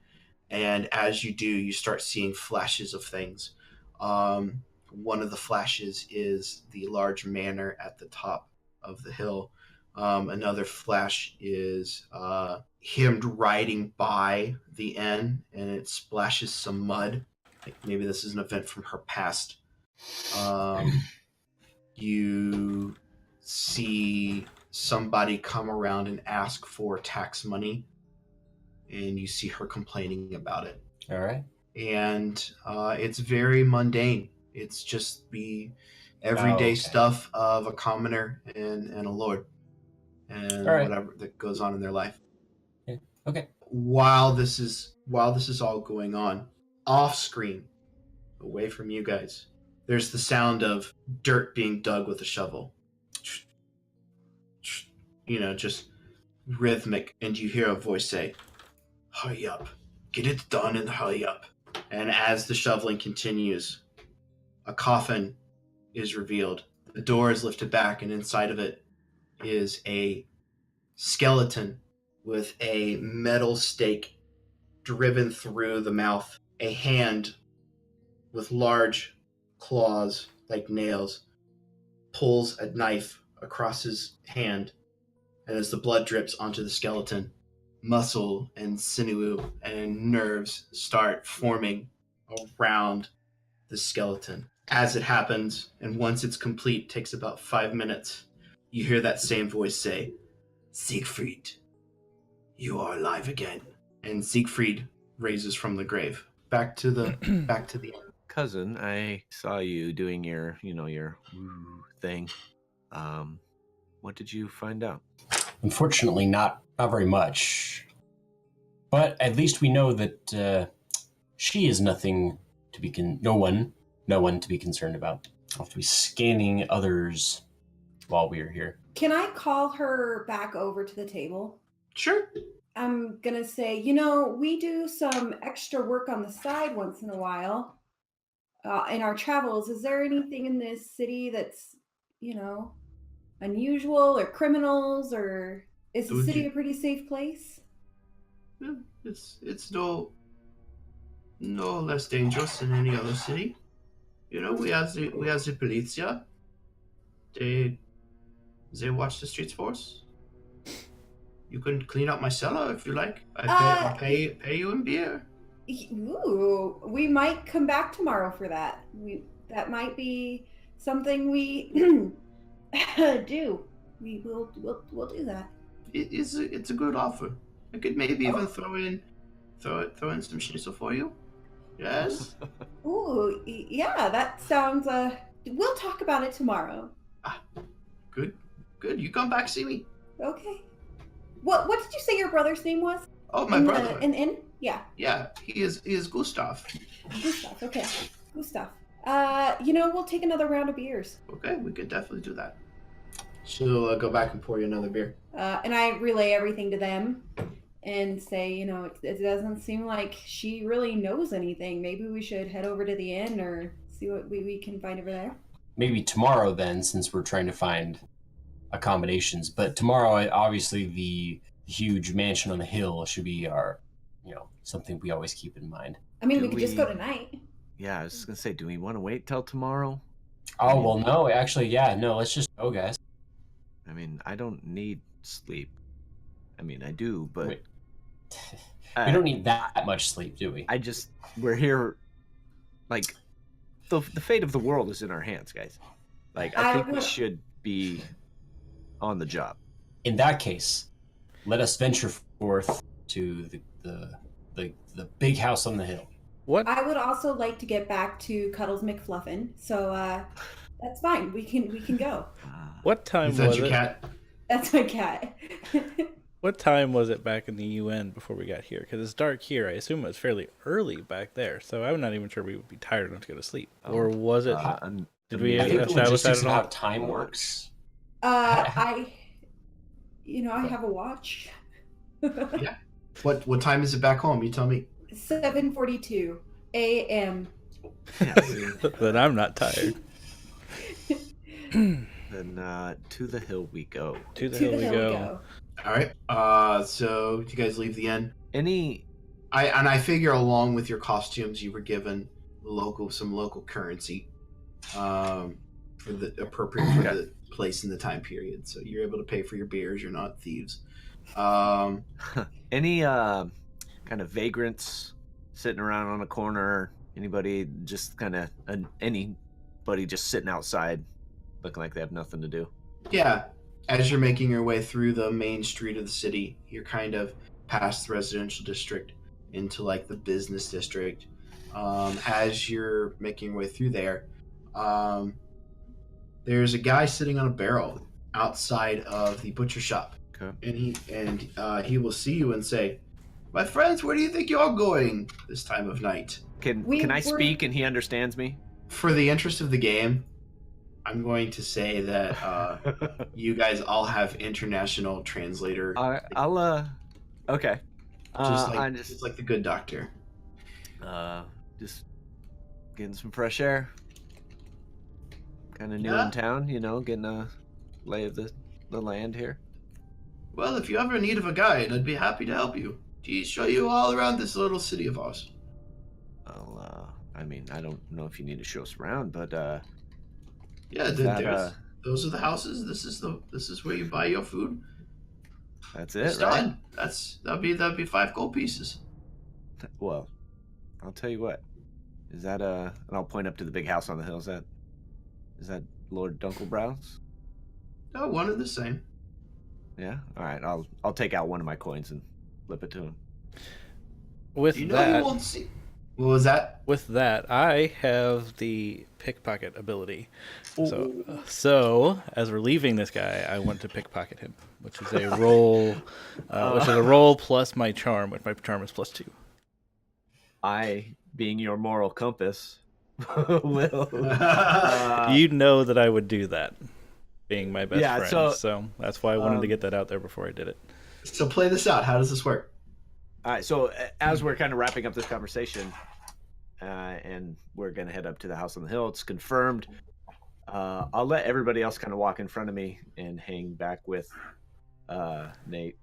And as you do, you start seeing flashes of things. One of the flashes is the large manor at the top of the hill. Another flash is him riding by the inn, and it splashes some mud. Like maybe this is an event from her past. You see somebody come around and ask for tax money, and you see her complaining about it. All right. And it's very mundane. It's just the everyday stuff of a commoner and a lord, and whatever that goes on in their life. Yeah. Okay. While this is all going on, off screen, away from you guys, there's the sound of dirt being dug with a shovel. You know, just rhythmic, and you hear a voice say, "Hurry up, get it done and hurry up." And as the shoveling continues, a coffin is revealed. The door is lifted back, and inside of it is a skeleton with a metal stake driven through the mouth. A hand with large claws like nails pulls a knife across his hand, and as the blood drips onto the skeleton, muscle and sinew and nerves start forming around the skeleton. As it happens, and once it's complete, takes about 5 minutes, you hear that same voice say, "Siegfried, you are alive again." And Siegfried raises from the grave. Back to the Cousin, I saw you doing your woo thing. What did you find out? Unfortunately, not very much. But at least we know that she is nothing to be no one to be concerned about. I'll have to be scanning others while we are here. Can I call her back over to the table? Sure. I'm going to say, we do some extra work on the side once in a while in our travels. Is there anything in this city that's, unusual or criminals, or is the city a pretty safe place? Yeah, it's no less dangerous than any other city. We have the Polizia. They watch the streets for us. You can clean up my cellar if you like. I'll pay you in beer. Ooh, we might come back tomorrow for that. That might be something we do. We'll do that. It's a good offer. I could maybe even throw throw in some schnitzel for you? Yes. Ooh, yeah, that sounds. We'll talk about it tomorrow. Good. You come back see me. Okay. What did you say your brother's name was? Oh, my brother. In the inn? Yeah. Yeah, he is Gustav. Gustav. Okay. Gustav. We'll take another round of beers. Okay, we could definitely do that. She'll go back and pour you another beer. And I relay everything to them and say, it doesn't seem like she really knows anything. Maybe we should head over to the inn or see what we can find over there. Maybe tomorrow then, since we're trying to find accommodations. But tomorrow, obviously, the huge mansion on the hill should be our, something we always keep in mind. I mean, we could just go tonight. Yeah, I was just gonna say, do we want to wait till tomorrow? Oh, well, no, actually, yeah, no, let's just go, guys. I mean, I don't need sleep. I mean, I do, but... Wait. We don't need that much sleep, do we? We're here, like, the fate of the world is in our hands, guys. Like, I think we should be on the job. In that case, let us venture forth to the big house on the hill. What? I would also like to get back to Cuddles McFluffin, so that's fine. We can go. What time Is that was your it? cat? That's my cat. What time was it back in the UN before we got here? Because it's dark here. I assume it was fairly early back there, so I'm not even sure we would be tired enough to go to sleep. Or was it? Did we I think the establish that logistics at of all? how time works. I have a watch. Yeah. What time is it back home? You tell me. 7:42 a.m. Then I'm not tired. Then to the hill we go. To the hill we go. All right. So you guys leave the inn. Any... I figure along with your costumes, you were given some local currency, for the appropriate for the place and the time period. So you're able to pay for your beers. You're not thieves. Any kind of vagrants sitting around on a corner? Anybody just anybody just sitting outside, looking like they have nothing to do? Yeah. As you're making your way through the main street of the city, you're kind of past the residential district into like the business district. As you're making your way through there, there's a guy sitting on a barrel outside of the butcher shop. Okay. And he will see you and say, "My friends, where do you think you're going this time of night?" Can I speak and he understands me? For the interest of the game, I'm going to say that you guys all have international translator. I'll okay. It's like the good doctor. Just getting some fresh air. Kind of new in town, getting a lay of the land here. Well, if you ever need of a guide, I'd be happy to help you. To show you all around this little city of ours. Well, I mean, I don't know if you need to show us around, but yeah, those are the houses. This is where you buy your food. That's it, right? Done. That'd be 5 gold pieces. Well, I'll tell you what. Is that and I'll point up to the big house on the hill. Is that Lord Dunkelbrow's? No, one and the same. Yeah. All right. I'll take out one of my coins and flip it to him. With You that, won't see. What was that? With that, I have the pickpocket ability. So as we're leaving this guy, I want to pickpocket him, which is a roll, plus my charm, which my charm is +2. I, being your moral compass, will. You know that I would do that, being my best friend. So that's why I wanted to get that out there before I did it. So play this out. How does this work? All right. So as we're kind of wrapping up this conversation, and we're gonna head up to the house on the hill. It's confirmed. I'll let everybody else kind of walk in front of me and hang back with Nate.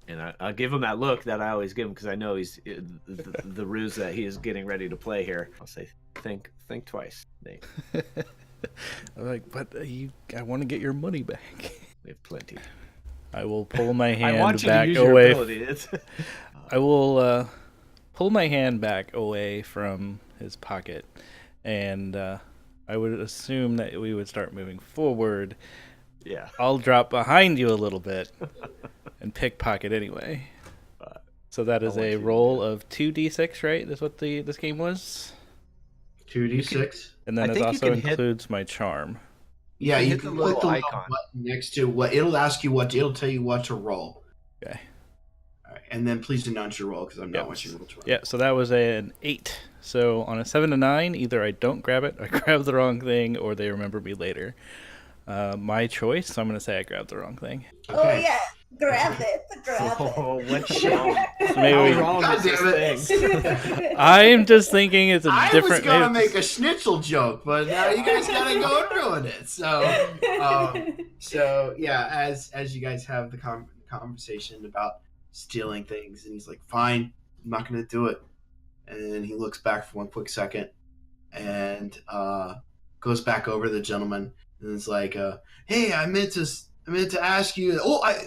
And I'll give him that look that I always give him because I know he's the ruse that he is getting ready to play here. I'll say, think twice, Nate. I'm like, but I want to get your money back. We have plenty. I will pull my hand I want you back to use away. your ability. I will pull my hand back away from his pocket, and I would assume that we would start moving forward. Yeah. I'll drop behind you a little bit and pickpocket anyway. So that is I want a you to roll do it. of 2d6, right? That's what this game was? 2d6. And then I it think you also can hit- includes my charm. Yeah, you hit the can little click the little icon. button next to what it'll ask you what it'll tell you what to roll. Okay. All right, and then please announce your roll because I'm not Yep. watching roll 12. Yeah, so that was an 8. So on a 7 to 9, either I don't grab it, I grab the wrong thing, or they remember me later. My choice, so I'm going to say I grabbed the wrong thing. Oh Okay. yeah, grab it. Oh, what wrong? So maybe How wrong God is this damn it. thing? I'm just thinking it's a I was different... gonna maybe make a schnitzel joke, but now you guys gotta go and ruin it. So yeah, as you guys have the conversation about stealing things, and he's like, "Fine, I'm not gonna do it." And he looks back for one quick second, and goes back over to the gentleman, and is like, "Hey, I meant to ask you."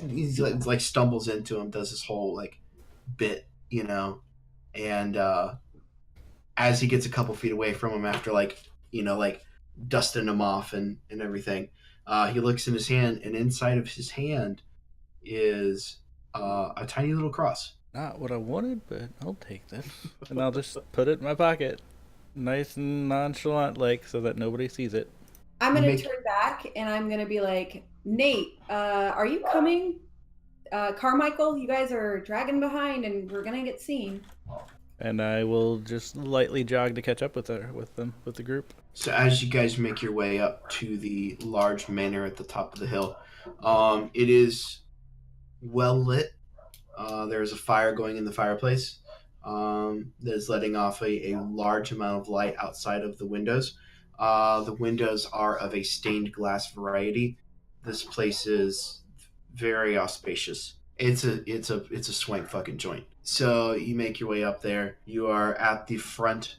He's like stumbles into him, does this whole like bit, and as he gets a couple feet away from him after like dusting him off and everything, he looks in his hand, and inside of his hand is a tiny little cross. Not what I wanted, but I'll take this. And I'll just put it in my pocket. Nice and nonchalant, like, so that nobody sees it. I'm gonna Make- turn back and I'm gonna be like, Nate, are you coming? Carmichael, you guys are dragging behind and we're gonna get seen. And I will just lightly jog to catch up with the group. So as you guys make your way up to the large manor at the top of the hill, it is well lit. There's a fire going in the fireplace that is letting off a large amount of light outside of the windows. The windows are of a stained glass variety. This place is very auspicious. It's a swank fucking joint. So you make your way up there. You are at the front.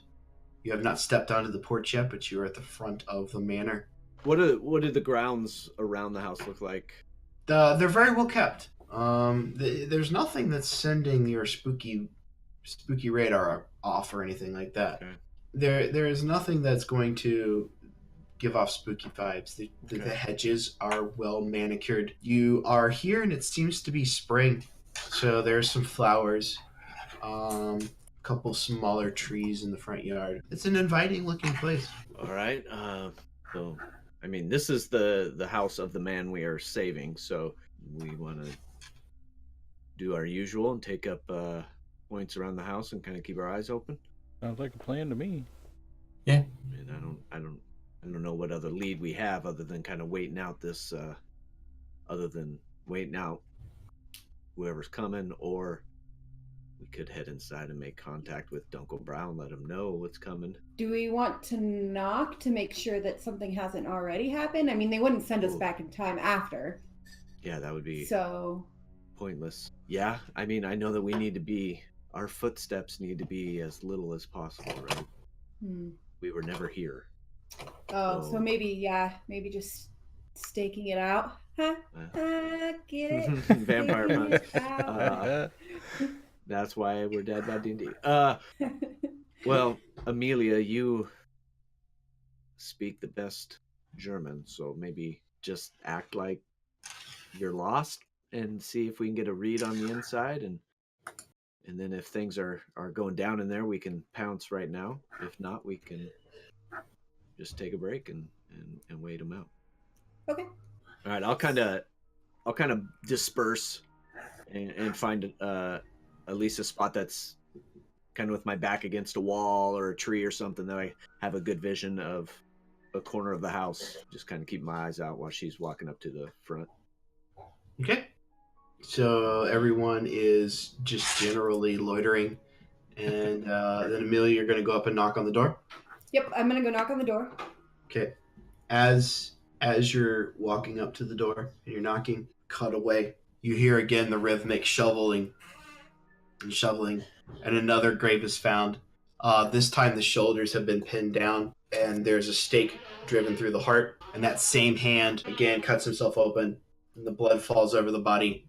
You have not stepped onto the porch yet, but you are at the front of the manor. What do the grounds around the house look like? They're very well kept. There's nothing that's sending your spooky radar off or anything like that. Okay. There is nothing that's going to give off spooky vibes. The Okay. hedges are well manicured. You are here, and it seems to be spring, so there's some flowers. A couple smaller trees in the front yard. It's an inviting looking place. All right. So, I mean, this is the house of the man we are saving. So we want to do our usual and take up points around the house and kind of keep our eyes open. Sounds like a plan to me. Yeah. And I don't know what other lead we have other than kind of waiting out this, other than waiting out whoever's coming, or we could head inside and make contact with Dunkel Brown, let him know what's coming. Do we want to knock to make sure that something hasn't already happened? I mean, they wouldn't send us Ooh. back in time after. Yeah, that would be So, pointless. Yeah, I mean, I know that our footsteps need to be as little as possible, right? We were never here. oh, so So- maybe just staking it out. Huh? Get it? Vampire Staking month. it out. That's why we're DadBodDnd. Well, Amelia, you speak the best German, so maybe just act like you're lost and see if we can get a read on the inside, and then if things are going down in there, we can pounce right now. If not, we can just take a break and wait them out. Okay. All right, I'll kind of disperse and find at least a spot that's kind of with my back against a wall or a tree or something that I have a good vision of a corner of the house. Just kind of keep my eyes out while she's walking up to the front. Okay. So everyone is just generally loitering, and then Amelia, you're going to go up and knock on the door. Yep, I'm gonna go knock on the door. Okay. As you're walking up to the door and you're knocking, cut away. You hear again the rhythmic shoveling, and another grave is found. This time the shoulders have been pinned down, and there's a stake driven through the heart. And that same hand again cuts himself open, and the blood falls over the body.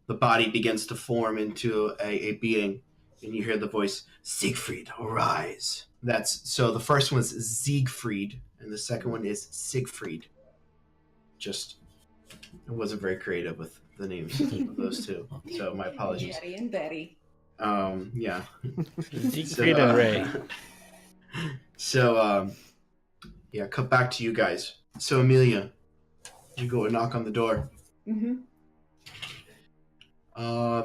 The body begins to form into a being, and you hear the voice, "Siegfried, arise." So the first one's Siegfried, and the second one is Siegfried. Just, I wasn't very creative with the names of those two, so my apologies. Betty and Betty. Yeah. Siegfried and Ray. So, yeah, cut back to you guys. So, Amelia, you go and knock on the door. Mm-hmm.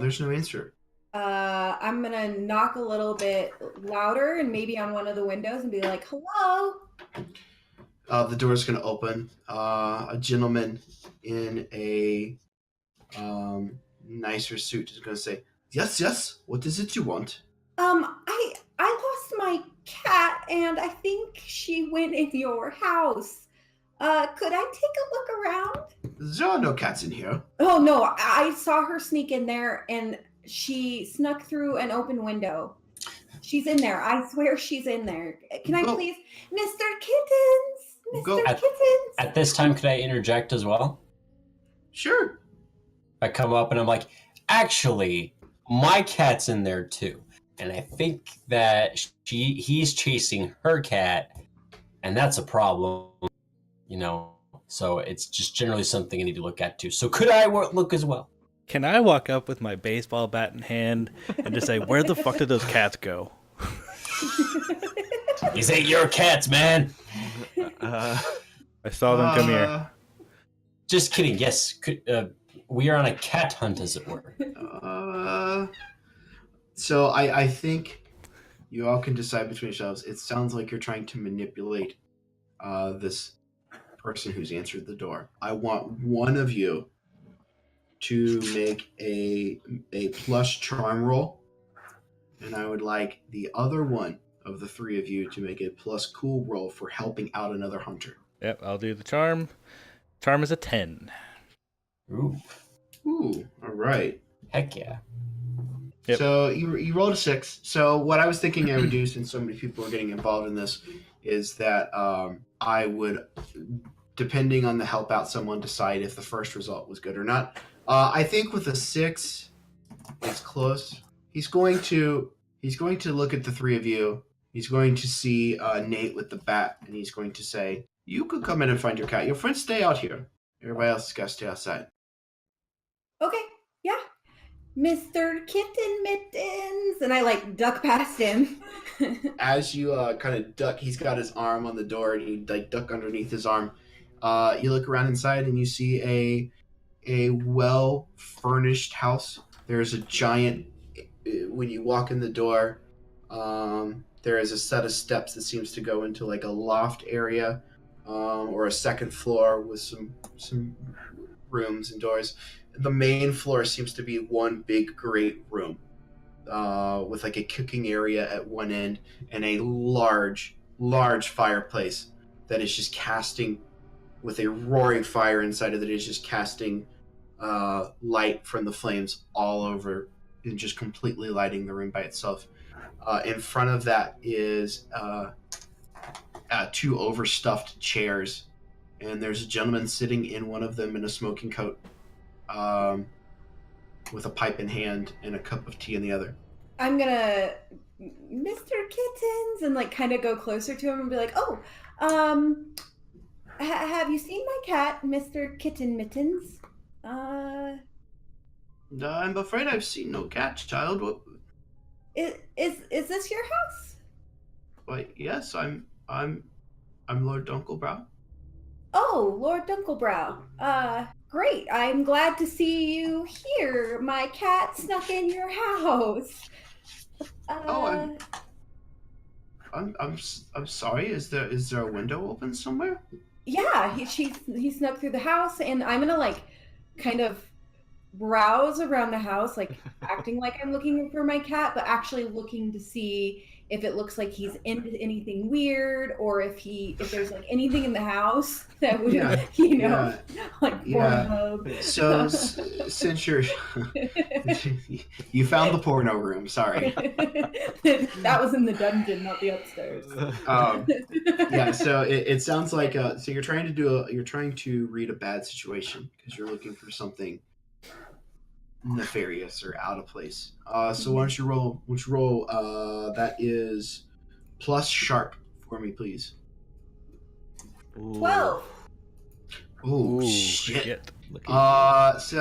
There's no answer. I'm gonna knock a little bit louder and maybe on one of the windows and be like, "Hello." The door's gonna open. A gentleman in a nicer suit is gonna say, "Yes, yes. What is it you want?" I lost my cat and I think she went in your house. Could I take a look around? There are no cats in here. Oh no, I saw her sneak in there and she snuck through an open window. She's in there. I swear she's in there. Can I Go. please, Mr. Kittens? Go. Mr. Kittens? At this time, could I interject as well? Sure. I come up and I'm like, actually, my cat's in there too. And I think that he's chasing her cat, and that's a problem, you know. So it's just generally something I need to look at too. So could I look as well? Can I walk up with my baseball bat in hand and just say, where the fuck did those cats go? These ain't your cats, man. I saw them come here. Just kidding. Yes, we are on a cat hunt, as it were. So I think you all can decide between yourselves. It sounds like you're trying to manipulate this person who's answered the door. I want one of you to make a plus charm roll, and I would like the other one of the three of you to make a plus cool roll for helping out another hunter. Yep, I'll do the charm. Charm is a 10. Ooh, All right. heck yeah. Yep. So you rolled a 6. So what I was thinking I would do, since so many people are getting involved in this, is that I would, depending on the help out, someone decide if the first result was good or not. I think with a 6, it's close. He's going to look at the three of you. He's going to see Nate with the bat, and he's going to say, "You could come in and find your cat. Your friends stay out here. Everybody else has got to stay outside." Okay, yeah. Mr. Kitten Mittens. And I like duck past him. As you kind of duck, he's got his arm on the door, and you like duck underneath his arm. You look around inside, and you see a well furnished house. There's a giant. When you walk in the door, there is a set of steps that seems to go into like a loft area, or a second floor with some rooms and doors. The main floor seems to be one big great room, with like a cooking area at one end and a large fireplace that is just casting, with a roaring fire inside of it, is just casting light from the flames all over and just completely lighting the room by itself. In front of that is 2 overstuffed chairs, and there's a gentleman sitting in one of them in a smoking coat, with a pipe in hand and a cup of tea in the other. I'm gonna, Mr. Kittens, and like kind of go closer to him and be like, "Oh, have you seen my cat, Mr. Kitten Mittens?" I'm afraid I've seen no cat, child. What? Is this your house? Why, yes, I'm Lord Dunkelbrow. Oh, Lord Dunkelbrow. Great. I'm glad to see you here. My cat snuck in your house. I'm sorry. Is there a window open somewhere? Yeah, he snuck through the house, and I'm gonna like kind of browse around the house, like acting like I'm looking for my cat, but actually looking to see if it looks like he's into anything weird, or if there's like anything in the house that would, like Pornhub. So since you're you found the porno room, sorry. That was in the dungeon, not the upstairs. Yeah. So it sounds like so you're trying to read a bad situation because you're looking for something nefarious or out of place. So why don't you roll? That is plus sharp for me, please. 12. Ooh, shit. Look at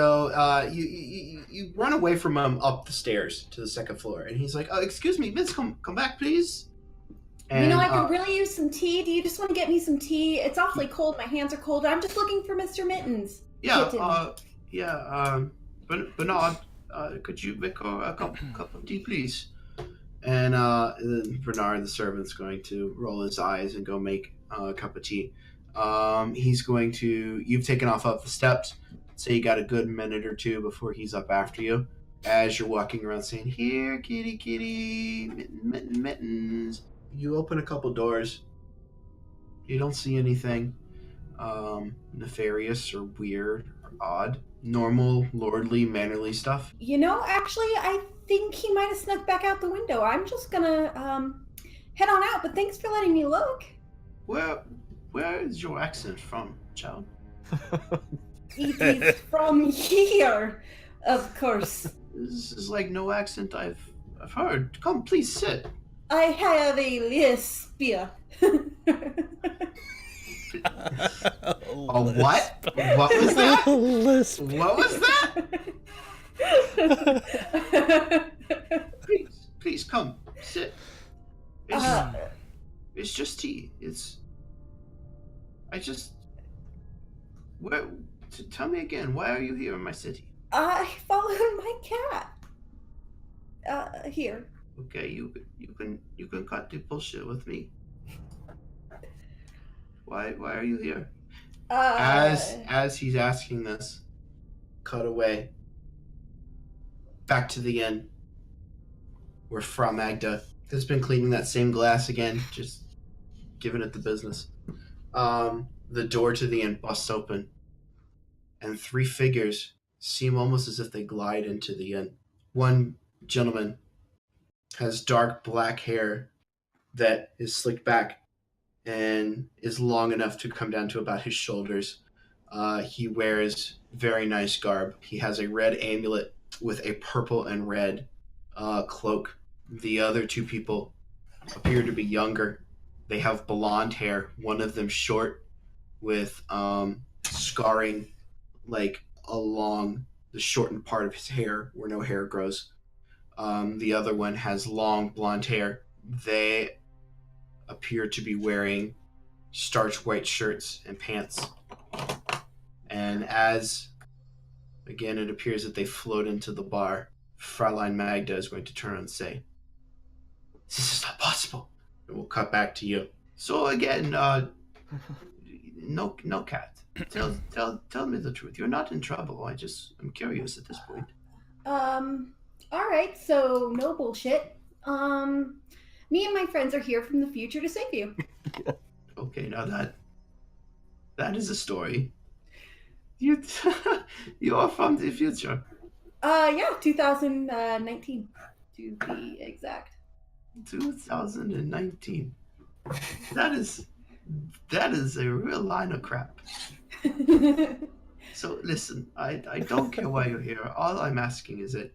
You run away from him up the stairs to the second floor, and he's like, "Oh, excuse me, miss, come back, please." And, I could really use some tea. Do you just want to get me some tea? It's awfully cold. My hands are cold. I'm just looking for Mr. Mittens. Bernard, could you make a cup of tea, please? And then Bernard, the servant's going to roll his eyes and go make a cup of tea. He's going to. You've taken off up the steps, so you got a good minute or two before he's up after you. As you're walking around saying, "Here, kitty, kitty, mittens." You open a couple doors. You don't see anything nefarious or weird or odd. Normal, lordly, mannerly stuff. Actually, I think he might have snuck back out the window. I'm just gonna head on out, but thanks for letting me look. Where is your accent from, child? It is from here, of course. This is like no accent I've heard. Come, please sit. I have a lisp. A what? What was that? Lisp. What was that? Please come, sit. It's just tea. Tell me again, why are you here in my city? I followed my cat. Here. Okay, you can cut the bullshit with me. Why are you here? As he's asking this, cut away. Back to the inn, where Fra Magda has been cleaning that same glass again, just giving it the business. The door to the inn busts open, and 3 figures seem almost as if they glide into the inn. One gentleman has dark black hair that is slicked back and is long enough to come down to about his shoulders. He wears very nice garb. He has a red amulet with a purple and red cloak. The other 2 people appear to be younger. They have blonde hair, one of them short with scarring like along the shortened part of his hair where no hair grows. The other one has long blonde hair. They appear to be wearing starch white shirts and pants. And again, it appears that they float into the bar, Fraulein Magda is going to turn and say, "This is not possible." And we'll cut back to you. So again, no cat. Tell me the truth. You're not in trouble. I'm curious at this point. All right, so no bullshit. Me and my friends are here from the future to save you. Okay, now that is a story. You are from the future. Yeah, 2019 to be exact. 2019. That is a real line of crap. So listen, I don't care why you're here. All I'm asking is that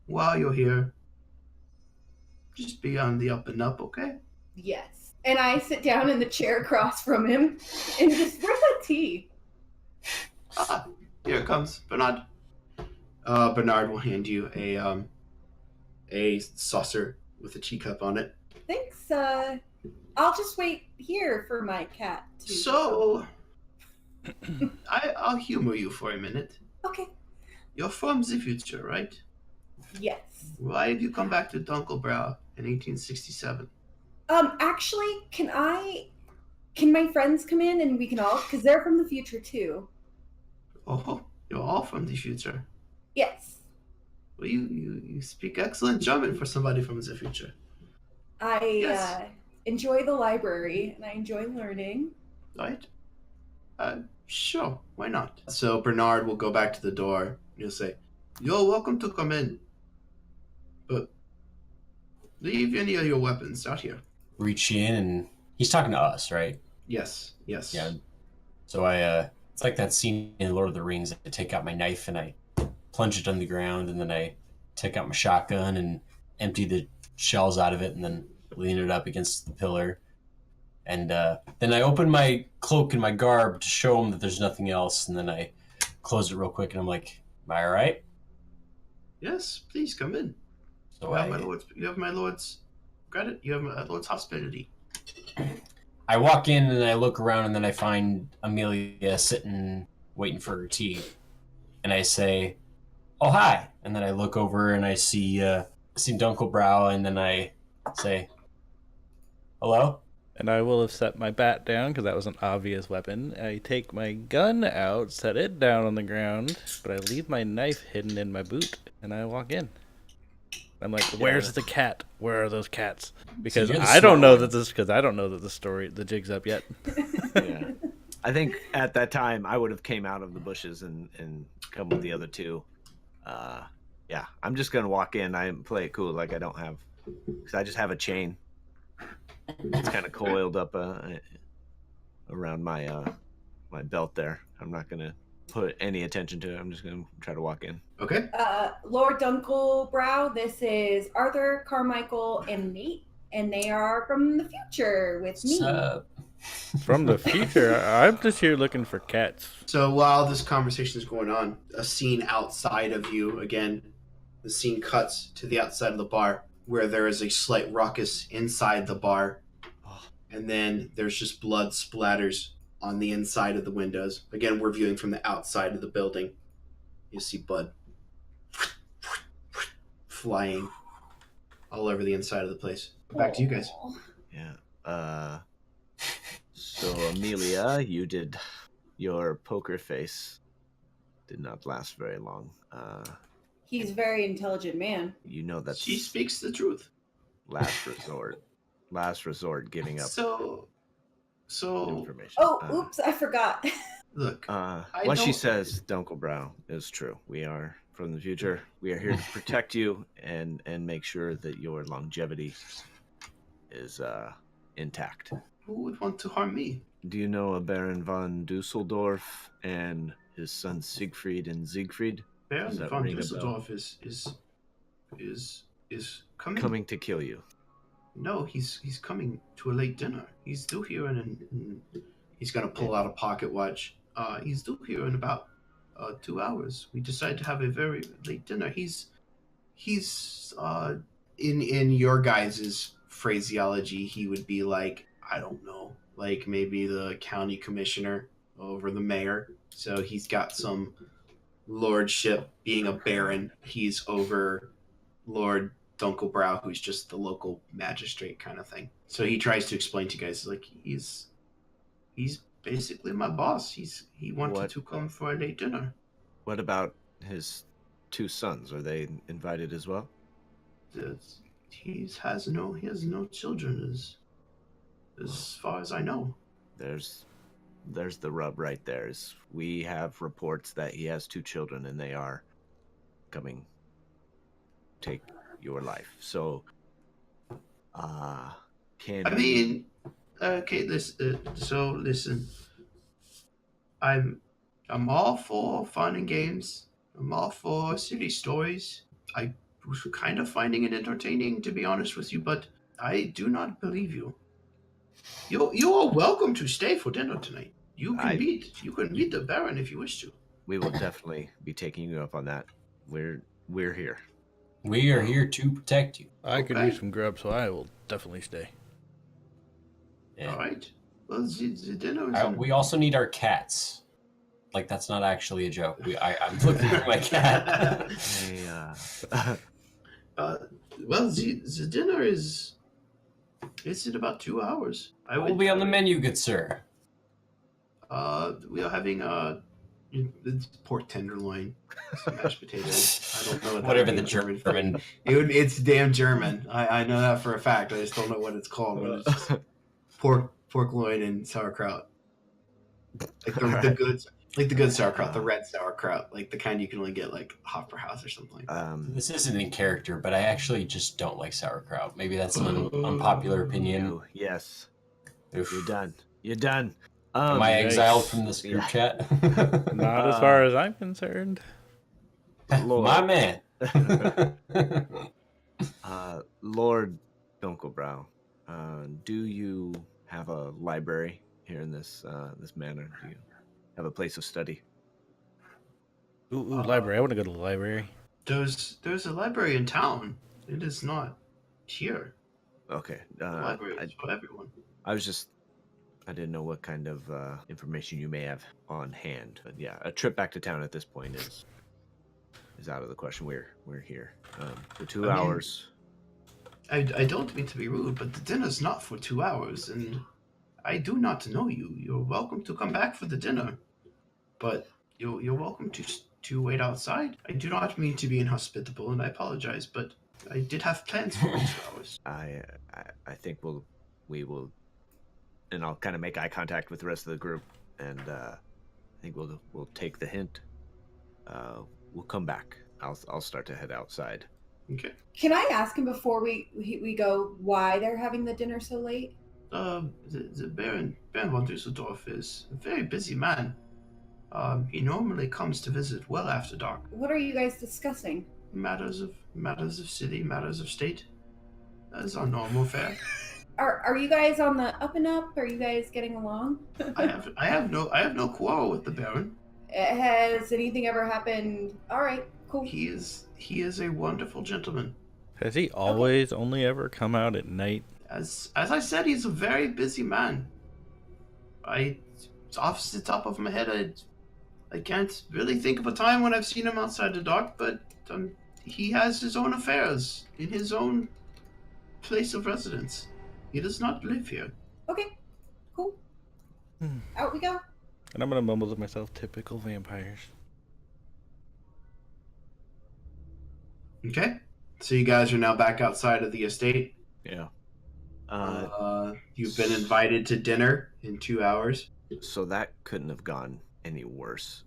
while you're here, just be on the up and up, okay? Yes. And I sit down in the chair across from him and just, where's that tea? Here it comes, Bernard. Bernard will hand you a saucer with a teacup on it. Thanks. I'll just wait here for my cat to... So, I'll humor you for a minute. Okay. You're from the future, right? Yes. Why have you come back to Dunkelbrow in 1867? Actually, can my friends come in and we can all, because they're from the future too. Oh, you're all from the future. Yes. Well, you speak excellent German for somebody from the future. I enjoy the library and I enjoy learning. Right? Sure, why not? So Bernard will go back to the door and he'll say, "You're welcome to come in, but leave any of your weapons out here." Reach in, and he's talking to us, right? Yes. Yeah. So it's like that scene in Lord of the Rings. I take out my knife and I plunge it on the ground, and then I take out my shotgun and empty the shells out of it, and then lean it up against the pillar. And then I open my cloak and my garb to show him that there's nothing else, and then I close it real quick, and I'm like, "Am I all right?" Yes, please come in. So You have my lord's credit. You have my lord's hospitality. I walk in and I look around, and then I find Amelia sitting, waiting for her tea, and I say, "Oh, hi!" And then I look over and I see Dunkelbrow, and then I say, "Hello." And I will have set my bat down because that was an obvious weapon. I take my gun out, set it down on the ground, but I leave my knife hidden in my boot, and I walk in. I'm like, "Where's the cat? Where are those cats?" Because you're the I don't smart know one. that this. Because I don't know that the jig's up yet. Yeah. I think at that time I would have came out of the bushes and come with the other two. Yeah, I'm just gonna walk in. I play it cool, like I don't have, because I just have a chain. It's kind of coiled up around my my belt there. I'm not gonna put any attention to it. I'm just gonna try to walk in. Okay. Lord Dunkelbrow, this is Arthur, Carmichael, and Nate, and they are from the future with me. From the future, I'm just here looking for cats. So while this conversation is going on, a scene outside of you, again, the scene cuts to the outside of the bar where there is a slight ruckus inside the bar. And then there's just blood splatters on the inside of the windows. Again, we're viewing from the outside of the building. You see blood flying all over the inside of the place. Back to you guys. Yeah. So Amelia, your poker face did not last very long. He's a very intelligent man. You know that's She speaks the truth. last resort. Last resort, giving up So information. Oh, oops, I forgot. look, what she says, Dunkelbrow, is true. We are from the future. We are here to protect you and make sure that your longevity is intact. who would want to harm me? Do you know a Baron von Dusseldorf and his sons Siegfried and Siegfried? Baron Does that von ring a bell? Dusseldorf is coming. Coming to kill you. No, he's coming to a late dinner. He's due here in he's gonna pull out a pocket watch. He's due here in about 2 hours. We decided to have a very late dinner. He's in your guys' phraseology, he would be like, I don't know, like maybe the county commissioner over the mayor. So he's got some lordship, being a baron. He's over Lord Dunkelbrow, who's just the local magistrate kind of thing. So he tries to explain to you guys, like, he's basically my boss. He wanted to come for a late dinner. What about his two sons? Are they invited as well? He has no children as far as I know. There's the rub right there. Is we have reports that he has two children and they are coming to take your life. So okay, listen. I'm all for fun and games. I'm all for silly stories. I was kind of finding it entertaining, to be honest with you, but I do not believe you. You are welcome to stay for dinner tonight. You can meet the Baron if you wish to. We will definitely be taking you up on that. We're here. We are here to protect you. I could Okay. use some grub, so I will definitely stay. Yeah. All right. Well, the dinner is... We also need our cats. Like, that's not actually a joke. I'm looking for my cat. Well, the dinner is... It's in about 2 hours. What will be on the menu, good sir? We are having it's pork tenderloin, some mashed potatoes. I don't know what that Whatever would the be. German. It's damn German. I know that for a fact. I just don't know what it's called. But it's just pork loin and sauerkraut. Like the good sauerkraut, the red sauerkraut, like the kind you can only get like Hofbrauhaus or something. This isn't in character, but I actually just don't like sauerkraut. Maybe that's an unpopular opinion. Yes. Oof. You're done. Am I Yikes. exiled from this group chat? Not as far as I'm concerned. My man. Lord Dunkelbrow, do you have a library here in this manor? Do you have a place of study? Ooh, library. I want to go to the library. There's a library in town. It is not here. Okay. The library is for everyone. I didn't know what kind of information you may have on hand, but yeah, a trip back to town at this point is out of the question. We're here for 2 hours. I don't mean to be rude, but the dinner's not for 2 hours, and I do not know you. You're welcome to come back for the dinner, but you're welcome to wait outside. I do not mean to be inhospitable, and I apologize, but I did have plans for 2 hours. I think we will, and I'll kind of make eye contact with the rest of the group, and I think we'll take the hint. We'll come back. I'll start to head outside. Okay. Can I ask him before we go why they're having the dinner so late? The Baron von Dusseldorf is a very busy man. He normally comes to visit well after dark. What are you guys discussing? Matters of city, matters of state. That is our normal fare. Are you guys on the up and up? Are you guys getting along? I have no quarrel with the Baron. Has anything ever happened? All right, cool. He is a wonderful gentleman. Has he always only ever come out at night? As I said, he's a very busy man. Off the top of my head, I can't really think of a time when I've seen him outside the dark, but he has his own affairs in his own place of residence. He does not live here. Okay, cool. Out we go. And I'm gonna mumble to myself, typical vampires. Okay. So you guys are now back outside of the estate. Yeah. You've been invited to dinner in 2 hours. So that couldn't have gone any worse.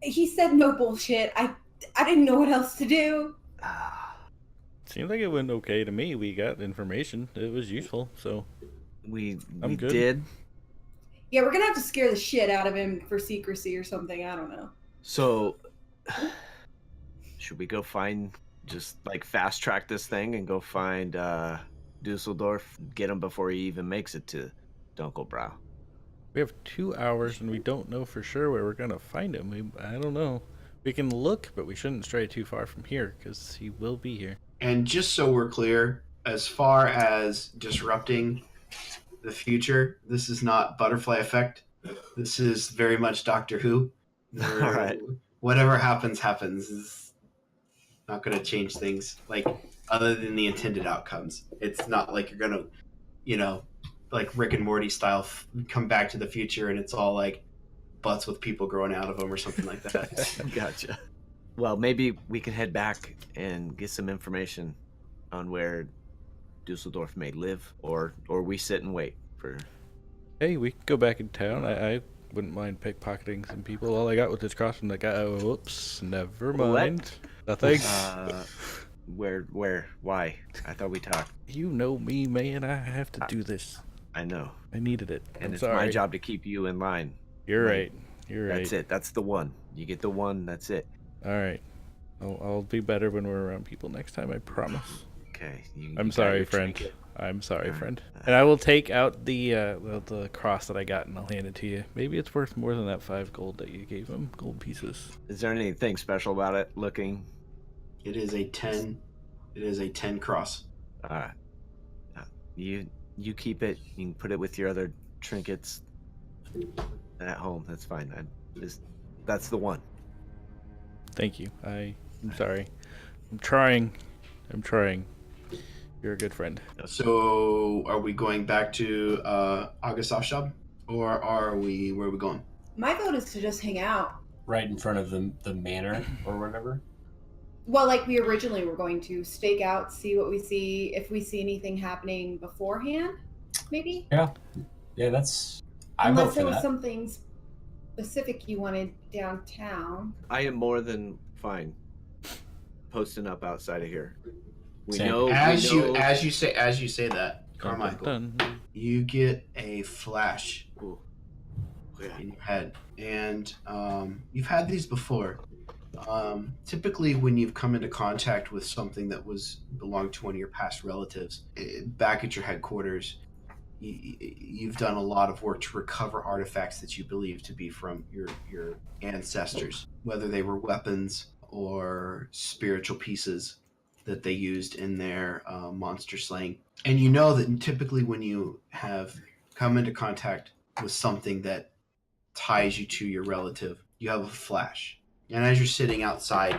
He said no bullshit. I didn't know what else to do. Seemed like it went okay to me. We got information. It was useful, so we good. did. Yeah, we're gonna have to scare the shit out of him for secrecy or something. I don't know. So, should we go just fast track this thing and go find Dusseldorf, get him before he even makes it to Dunkelbrow? we have 2 hours and we don't know for sure where we're gonna find him. I don't know. We can look, but we shouldn't stray too far from here because he will be here. And just so we're clear, as far as disrupting the future, this is not Butterfly Effect. This is very much Doctor Who. All right. Whatever happens. It's not going to change things, other than the intended outcomes. It's not like you're going to, like Rick and Morty style, come back to the future and it's all like butts with people growing out of them or something like that. Gotcha. Well, maybe we can head back and get some information on where Dusseldorf may live, or we sit and wait for... Hey, we can go back in town. I wouldn't mind pickpocketing some people. All I got was this cross from the guy. Oh, whoops. Never mind. Nothing. Where? Why? I thought we talked. You know me, man. I have to do this. I know. I needed it. And I'm it's sorry. my job to keep you in line. You're right. You're right. That's it. That's the one. You get the one. That's it. All right. I'll be better when we're around people next time, I promise. Okay. I'm sorry, friend. I'm sorry, friend. And I will take out the cross that I got and I'll hand it to you. Maybe it's worth more than that 5 gold that you gave him. Gold pieces. Is there anything special about it looking? It is a 10. It is a 10 cross. You keep it. You can put it with your other trinkets at home. That's fine. That's the one. Thank you. I'm sorry. I'm trying. You're a good friend. So, are we going back to August Offshop, or where are we going? My vote is to just hang out. Right in front of the manor or whatever. Well, like we originally were going to stake out, see what we see, if we see anything happening beforehand, maybe? Yeah, that's... I vote Unless for there was that. something specific you wanted downtown. I am more than fine posting up outside of here. We Same. know. As you say that, Carmichael, Dun. you get a flash Ooh. Yeah. in your head, and you've had these before. Typically, when you've come into contact with something that belonged to one of your past relatives, back at your headquarters, you've done a lot of work to recover artifacts that you believe to be from your ancestors, whether they were weapons or spiritual pieces that they used in their monster slaying. And you know that typically when you have come into contact with something that ties you to your relative, you have a flash. And as you're sitting outside,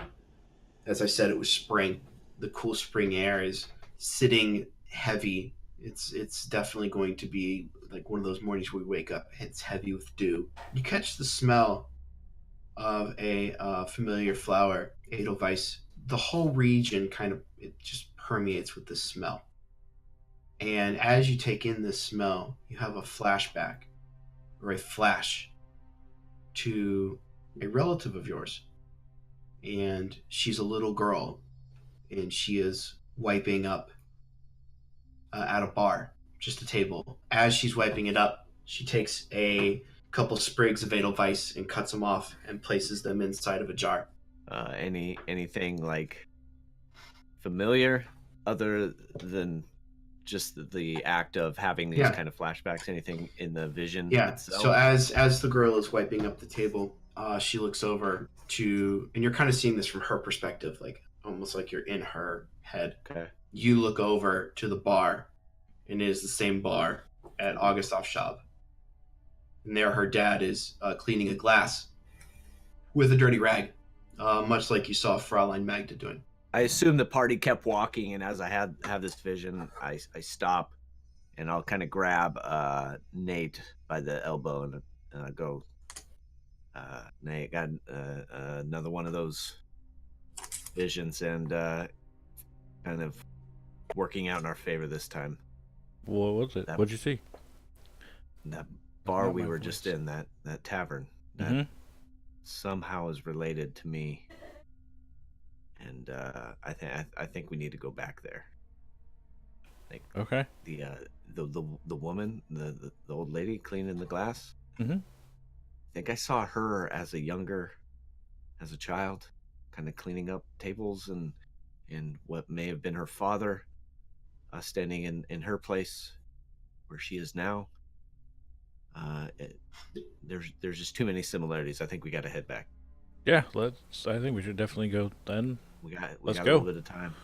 as I said, it was spring. The cool spring air is sitting heavy. It's definitely going to be like one of those mornings where we wake up. It's heavy with dew. You catch the smell of a familiar flower, Edelweiss. The whole region it just permeates with this smell. And as you take in this smell, you have a flashback or a flash to a relative of yours. And she's a little girl, and she is wiping up at a bar, just a table. As she's wiping it up, she takes a couple sprigs of Edelweiss and cuts them off and places them inside of a jar. Anything like familiar other than just the act of having these kind of flashbacks? Anything in the vision itself? So as the girl is wiping up the table, she looks over to, and you're kind of seeing this from her perspective, like almost like you're in her head. Okay. You look over to the bar, and it is the same bar at August shop. And there her dad is cleaning a glass with a dirty rag, much like you saw Fraulein Magda doing. I assume the party kept walking, and as I have this vision, I stop, and I'll kind of grab Nate by the elbow, and I go, Nate, got another one of those visions, and kind of working out in our favor this time. What was it? What'd you see? That bar we were just in, that tavern, that somehow is related to me. And I think we need to go back there. Like, okay. The woman, the old lady cleaning the glass. Mm-hmm. I think I saw her as a child, kind of cleaning up tables and what may have been her father, standing in her place where she is now. There's just too many similarities. I think we got to head back. Yeah, I think we should definitely go then. Let's go. A little bit of time.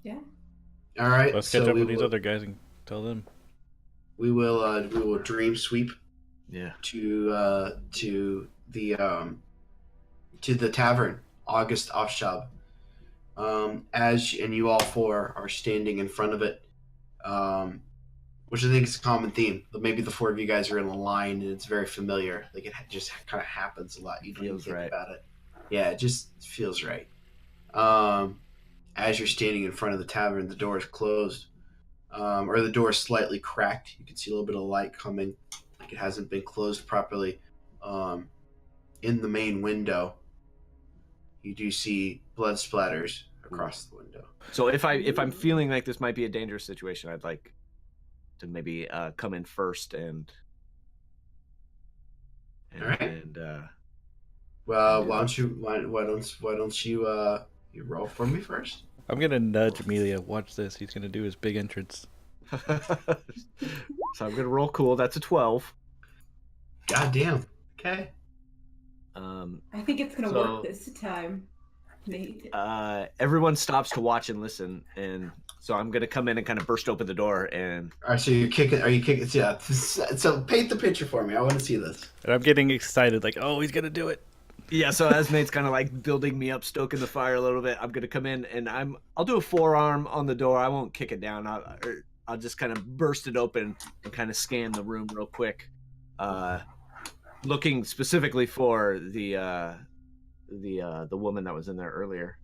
Yeah. All right. Let's catch up with these other guys and tell them. We will dream sweep. Yeah. To the tavern, August Offshop. And you all four are standing in front of it, which I think is a common theme. But maybe the four of you guys are in a line, and it's very familiar. Like it just kind of happens a lot. You don't even think about it. Yeah, it just feels right. As you're standing in front of the tavern, the door is closed, or the door is slightly cracked. You can see a little bit of light coming, like it hasn't been closed properly. In the main window, you do see blood splatters across the window. So if I'm feeling like this might be a dangerous situation, I'd like to maybe come in first and all right. And well, why don't you you roll for me first? I'm gonna nudge Amelia. Watch this. He's gonna do his big entrance. So I'm gonna roll cool. That's a 12. God damn. Okay. I think it's gonna work this time, Nate. Everyone stops to watch and listen, and so I'm gonna come in and kind of burst open the door and. All right, so you're kicking. Are you kicking? Yeah. So paint the picture for me. I want to see this. And I'm getting excited, like, oh, he's gonna do it. Yeah. So as Nate's kind of like building me up, stoking the fire a little bit, I'm gonna come in and I'll do a forearm on the door. I won't kick it down. I'll just kind of burst it open and kind of scan the room real quick, looking specifically for the woman that was in there earlier.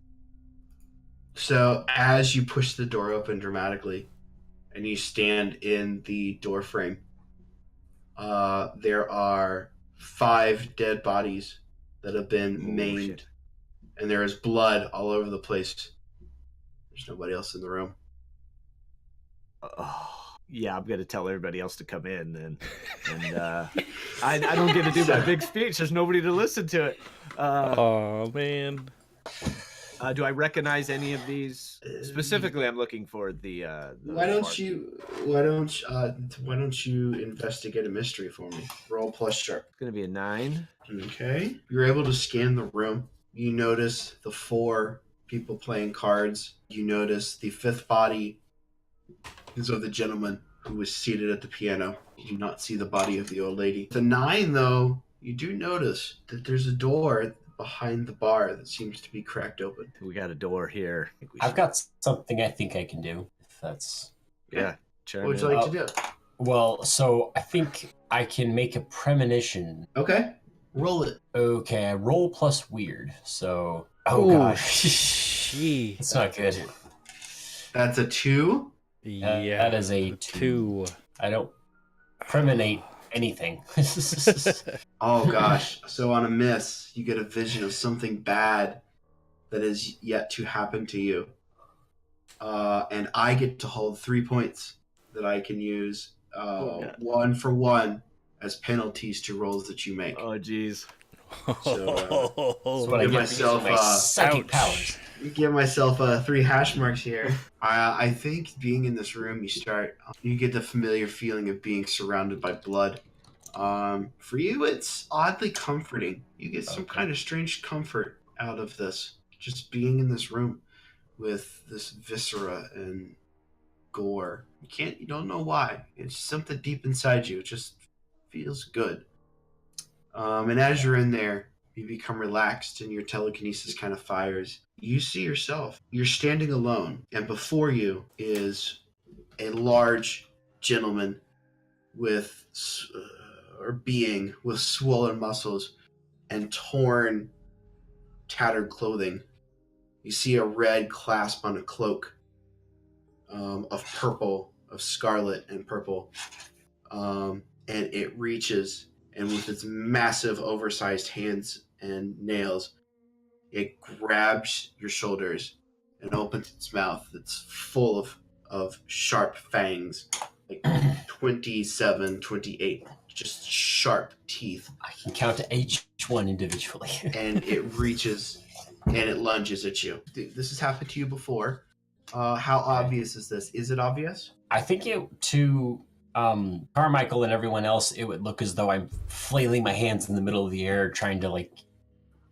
So as you push the door open dramatically and you stand in the door frame, there are 5 dead bodies that have been maimed. Shit. And there is blood all over the place. There's nobody else in the room. Yeah, I'm gonna tell everybody else to come in, and I don't get to do my big speech. There's nobody to listen to it. Oh man. Do I recognize any of these? Specifically, I'm looking for the Why don't barkeep. why don't you investigate a mystery for me? Roll plus sharp. It's gonna be a 9. Okay. You're able to scan the room. You notice the 4 people playing cards. You notice the 5th body is of the gentleman who was seated at the piano. You do not see the body of the old lady. The 9, though, you do notice that there's a door behind the bar that seems to be cracked open. We got a door here. I think we I've should- got something I think I can do. If that's Yeah. What would you like to do? well, so I think I can make a premonition. Okay. Roll it. Okay, I roll plus weird. So Ooh. gosh, Gee. it's not good. That's a 2. Yeah. That is a 2. I don't premonate anything. Oh gosh. So on a miss, you get a vision of something bad that is yet to happen to you. And I get to hold 3 points that I can use, God. 1 for 1 as penalties to rolls that you make. Oh, jeez. That's what I Give get myself, for using my psychic ouch. powers. Give myself 3 hash marks here. I think being in this room, you get the familiar feeling of being surrounded by blood. For you, it's oddly comforting. You get some Okay. kind of strange comfort out of this, just being in this room with this viscera and gore. You don't know why. It's something deep inside you. It just feels good. And as you're in there, you become relaxed and your telekinesis kind of fires. You see yourself. You're standing alone, and before you is a large gentleman with swollen muscles and torn, tattered clothing. You see a red clasp on a cloak of purple, of scarlet and purple, and it reaches, and with its massive, oversized hands and nails, it grabs your shoulders and opens its mouth. It's full of sharp fangs, like 27, 28, just sharp teeth. I can count to each one individually. And it reaches and it lunges at you. This has happened to you before. How obvious is this? Is it obvious? I think to Carmichael and everyone else, it would look as though I'm flailing my hands in the middle of the air, trying to like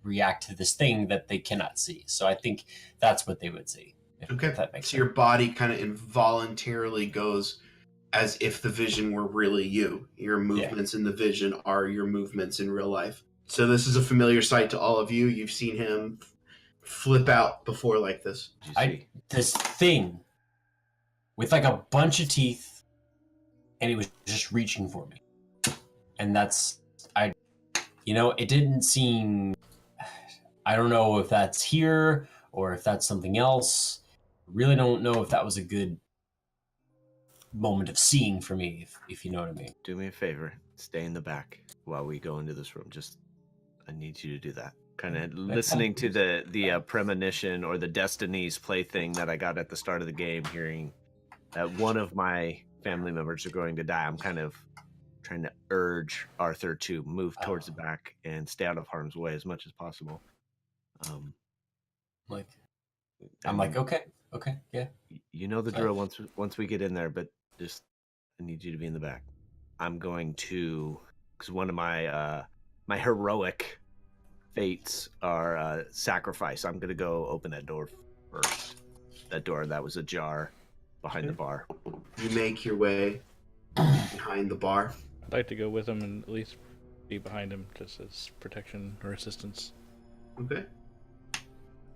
react to this thing that they cannot see. So I think that's what they would see. Okay. If that makes So sense. your body kind of involuntarily goes as if the vision were really you. Your movements in the vision are your movements in real life. So this is a familiar sight to all of you. You've seen him flip out before like this. Did you I- see? This thing with like a bunch of teeth, and it was just reaching for me. And it didn't seem. I don't know if that's here or if that's something else. Really don't know if that was a good moment of seeing for me, if you know what I mean. Do me a favor. Stay in the back while we go into this room. I need you to do that. Kind of listening to the premonition or the Destinies plaything that I got at the start of the game, hearing that one of my family members are going to die. I'm kind of trying to urge Arthur to move towards the back and stay out of harm's way as much as possible. I'm like, okay, yeah. You know the drill once we get in there, but just I need you to be in the back. I'm going to, because one of my my heroic fates are sacrifice. I'm gonna go open that door first. That door that was ajar behind the bar. You make your way behind the bar. I'd like to go with him and at least be behind him just as protection or assistance. Okay.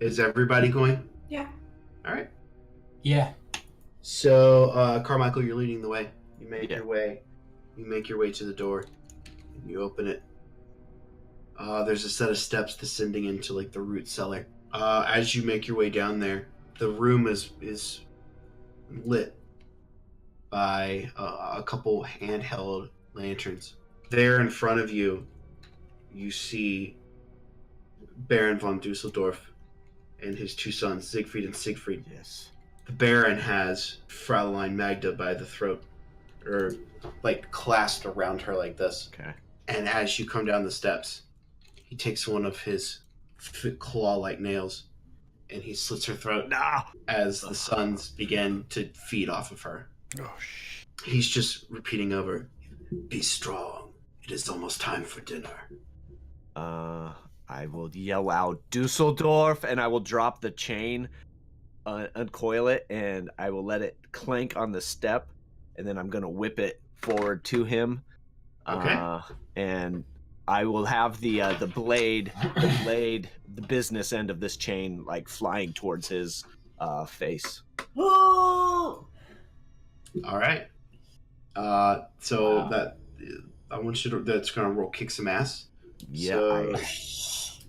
Is everybody going? Yeah. All right. Yeah. So, Carmichael, you're leading the way. You make Yeah. your way. You make your way to the door, and you open it. There's a set of steps descending into like the root cellar. As you make your way down there, the room is lit by a couple handheld lanterns. There in front of you, you see Baron von Dusseldorf and his 2 sons, Siegfried and Siegfried. Yes. The Baron has Fraulein Magda by the throat, or like clasped around her like this. Okay. And as you come down the steps, he takes one of his claw-like nails and he slits her throat No. as the suns begin to feed off of her. Oh, shh. He's just repeating over, "Be strong. It is almost time for dinner." I will yell out Dusseldorf, and I will drop the chain, uncoil it, and I will let it clank on the step, and then I'm gonna whip it forward to him. Okay. And I will have the blade, the business end of this chain, like flying towards his face. Oh! All right. So that I want you to. That's gonna roll kick some ass. Yeah, So, I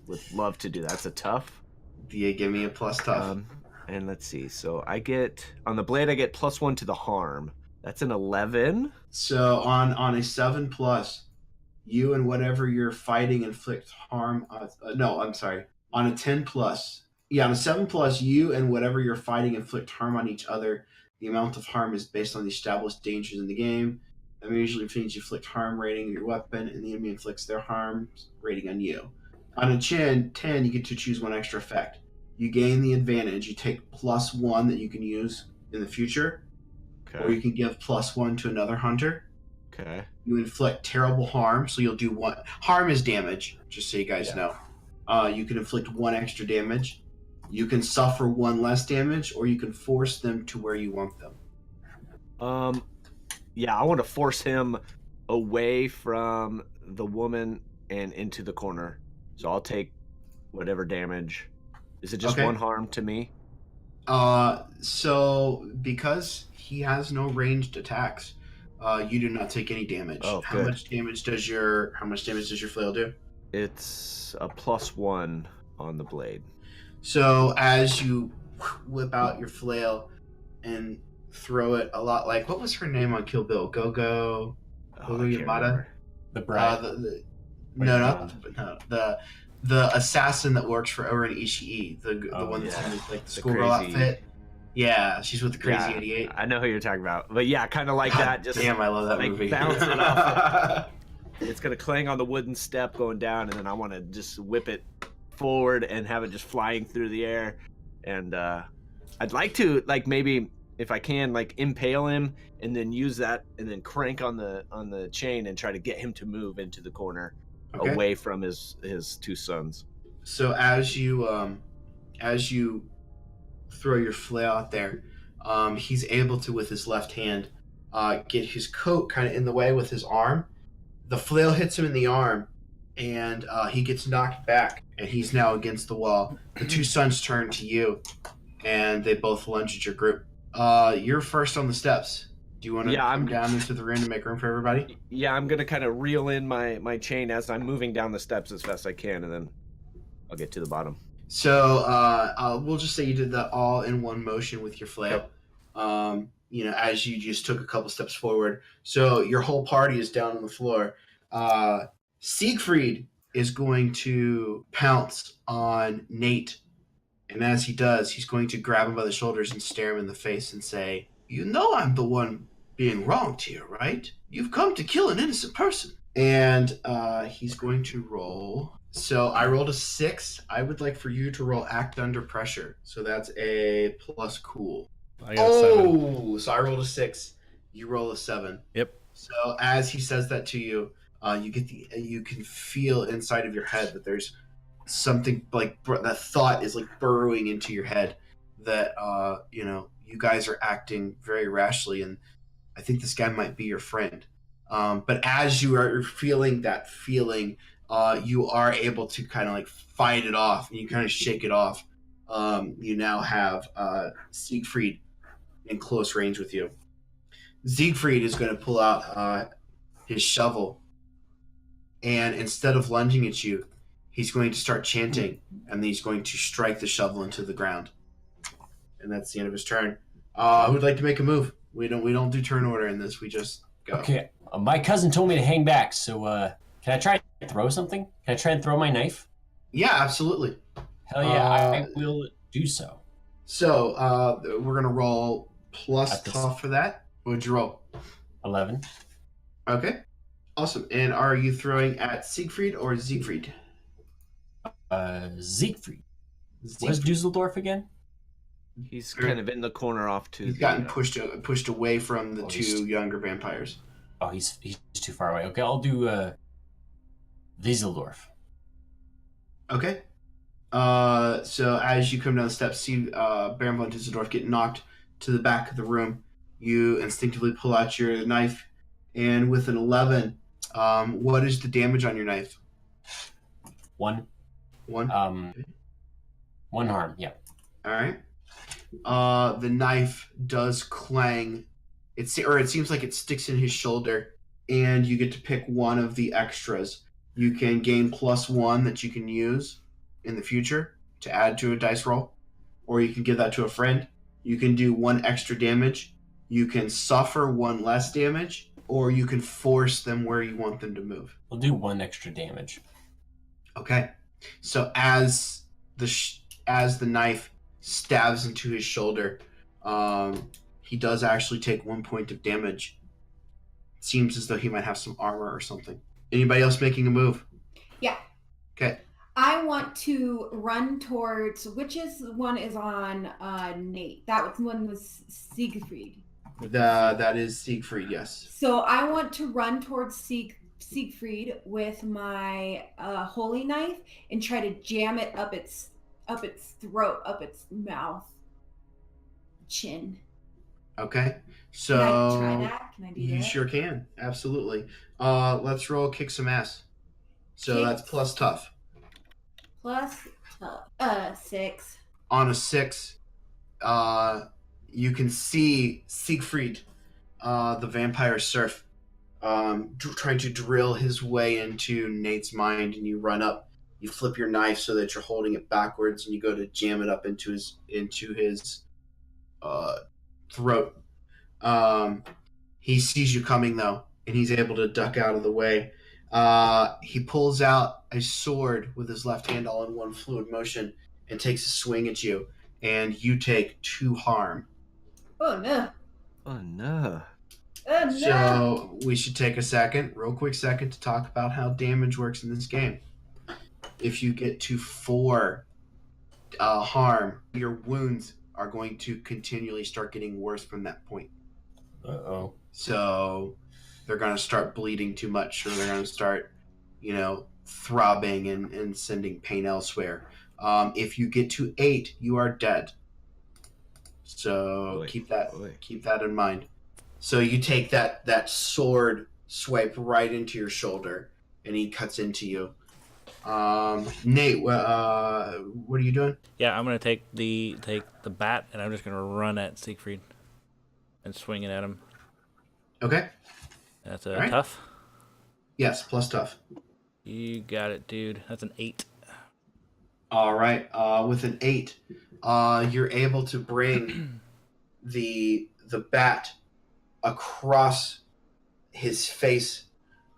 would love to do that. That's a tough. do you give me a plus tough? And let's see. So I get on the blade. I get +1 to the harm. That's an 11. So on a 7+, you and whatever you're fighting inflict harm. No, I'm sorry. On a 10+, yeah, on a 7+, you and whatever you're fighting inflict harm on each other. The amount of harm is based on the established dangers in the game. That usually means you inflict harm rating on your weapon, and the enemy inflicts their harm rating on you. On a 10, you get to choose one extra effect. You gain the advantage. You take +1 that you can use in the future, or Okay. you can give +1 to another hunter. Okay. You inflict terrible harm, so you'll do one. Harm is damage, just so you guys know. You can inflict 1 extra damage. You can suffer 1 less damage, or you can force them to where you want them. Yeah, I want to force him away from the woman and into the corner. So I'll take whatever damage. Is it just Okay. 1 harm to me? So because he has no ranged attacks, you do not take any damage. Oh, How good. much damage does your flail do? It's a +1 on the blade. So as you whip out your flail and throw it a lot like, what was her name on Kill Bill? Go-Go? Oh, Go-Go I can't Yamada? remember. The bride. The assassin that works for Oren Ishii, the Oh, one that's yeah. in like the The schoolgirl crazy- outfit. Yeah, she's with the crazy Yeah, 88. I know who you're talking about. But yeah, kind of like God that. Just damn, I love that like movie. bounce it off. It's going to clang on the wooden step going down, and then I want to just whip it forward and have it just flying through the air. And I'd like to, like, maybe if I can, like, impale him and then use that and then crank on the chain and try to get him to move into the corner Okay. away from his 2 sons. So as you throw your flail out there, he's able to, with his left hand, get his coat kind of in the way with his arm. The flail hits him in the arm, and he gets knocked back, and he's now against the wall. The 2 sons turn to you, and they both lunge at your group. You're first on the steps. Do you want to come down into the room to make room for everybody? Yeah, I'm going to kind of reel in my chain as I'm moving down the steps as fast as I can, and then I'll get to the bottom. So we'll just say you did that all in one motion with your flail. As you just took a couple steps forward. So your whole party is down on the floor. Siegfried is going to pounce on Nate. And as he does, he's going to grab him by the shoulders and stare him in the face and say, "You know I'm the one being wronged here, right? You've come to kill an innocent person." And he's going to roll. So I rolled a 6. I would like for you to roll Act Under Pressure. So that's a plus cool. I got a 7. So I rolled a 6. You roll a 7. Yep. So as he says that to you, you can feel inside of your head that there's something like that thought is like burrowing into your head that you guys are acting very rashly, and I think this guy might be your friend. But as you are feeling that feeling, you are able to kind of like fight it off, and you kind of shake it off. You now have Siegfried in close range with you. Siegfried is going to pull out his shovel, and instead of lunging at you, he's going to start chanting, and he's going to strike the shovel into the ground. And that's the end of his turn. Who would like to make a move? We don't do turn order in this. We just go. Okay, my cousin told me to hang back, so can I try and throw something? Can I try and throw my knife? Yeah, absolutely. Hell yeah, I will do so. So we're gonna roll plus At this- tough for that. What'd you roll? 11. Okay, awesome. And are you throwing at Siegfried or Siegfried? Siegfried. Where's Dusseldorf again? He's kind of in the corner off to. He's gotten pushed away from the two younger vampires. Oh, he's too far away. Okay, I'll do Wieseldorf. Okay. So as you come down the steps, see Baron von Dusseldorf get knocked to the back of the room. You instinctively pull out your knife, and with an 11, what is the damage on your knife? 1. 1. 1 harm. Yeah. All right. The knife does clang. It seems like it sticks in his shoulder, and you get to pick one of the extras. You can gain +1 that you can use in the future to add to a dice roll, or you can give that to a friend. You can do 1 extra damage. You can suffer 1 less damage, or you can force them where you want them to move. We'll do 1 extra damage. Okay. So as the knife stabs into his shoulder, he does actually take 1 point of damage. It seems as though he might have some armor or something. Anybody else making a move? Yeah. Okay. I want to run towards one is on Nate. That one was Siegfried. That is Siegfried, yes. So I want to run towards Siegfried with my holy knife and try to jam it up its throat, up its mouth, chin. Okay. So Can I try that? Can I do that? You sure can. Absolutely. Let's roll kick some ass. So that's plus tough. Plus 6. On a 6, you can see Siegfried, the vampire serf, trying to drill his way into Nate's mind, and you run up. You flip your knife so that you're holding it backwards, and you go to jam it up into his throat. He sees you coming though, and he's able to duck out of the way. He pulls out a sword with his left hand all in one fluid motion and takes a swing at you, and you take 2 harm. Oh no! Oh no! Oh no! So we should take a real quick second, to talk about how damage works in this game. If you get to 4 harm, your wounds are going to continually start getting worse from that point. Uh-oh. So they're going to start bleeding too much, or they're going to start, throbbing and sending pain elsewhere. If you get to 8, you are dead. So keep that in mind. So you take that sword swipe right into your shoulder, and he cuts into you. Nate, what are you doing? Yeah, I'm gonna take the bat, and I'm just gonna run at Siegfried and swing it at him. Okay. That's right. Tough. Yes, plus tough. You got it, dude. That's an 8. All right. With an 8, you're able to bring the bat across his face.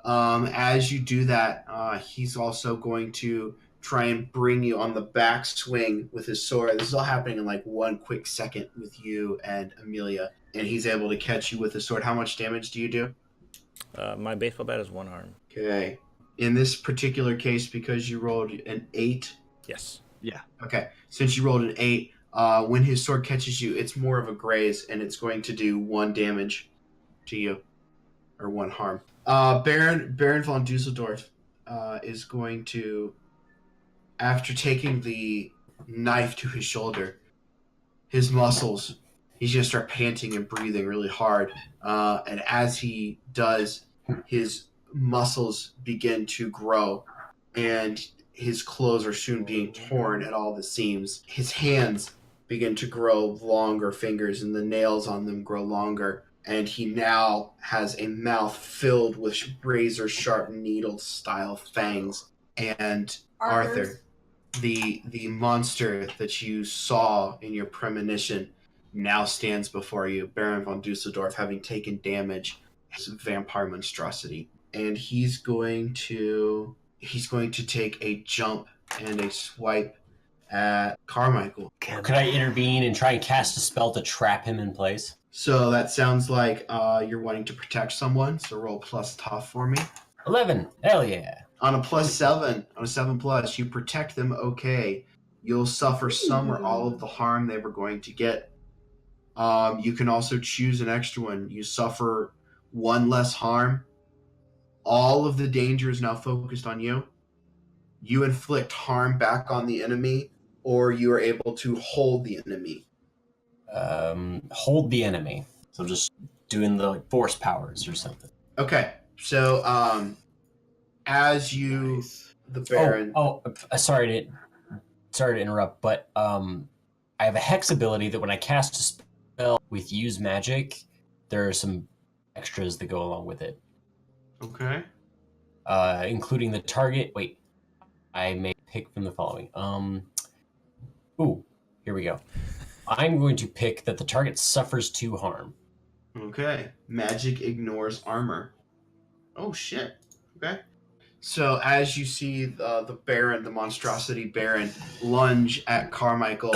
As you do that, he's also going to try and bring you on the back swing with his sword. This is all happening in like 1 quick second with you and Amelia, and he's able to catch you with the sword. How much damage do you do? My baseball bat is 1 harm. Okay. In this particular case, because you rolled an 8. Yes. Yeah. Okay. Since you rolled an 8, when his sword catches you, it's more of a graze, and it's going to do 1 damage to you, or 1 harm. Baron von Dusseldorf is going to, after taking the knife to his shoulder, his muscles, he's going to start panting and breathing really hard. And as he does, his muscles begin to grow, and his clothes are soon being torn at all the seams. His hands begin to grow longer fingers, and the nails on them grow longer. And he now has a mouth filled with razor-sharp needle-style fangs. And Arthur, the monster that you saw in your premonition, now stands before you, Baron von Dusseldorf, having taken damage, his vampire monstrosity. And he's going to take a jump and a swipe at Carmichael. Could I intervene and try and cast a spell to trap him in place? So that sounds like you're wanting to protect someone, so roll plus tough for me. 11. Hell yeah. On a +7, on a 7+, you protect them okay. You'll suffer some or all of the harm they were going to get. You can also choose an extra one. You suffer one less harm. All of the danger is now focused on you. You inflict harm back on the enemy, or you are able to hold the enemy. Hold the enemy. So just doing the force powers or something. Okay, so as you, Nice. the Baron. Sorry to interrupt, but I have a hex ability that when I cast a spell with use magic, there are some extras that go along with it. Okay. Including the target. Wait, I may pick from the following. Here we go. I'm going to pick that the target suffers 2 harm. Okay. Magic ignores armor. Oh shit. Okay. So as you see the Baron, the monstrosity Baron, lunge at Carmichael,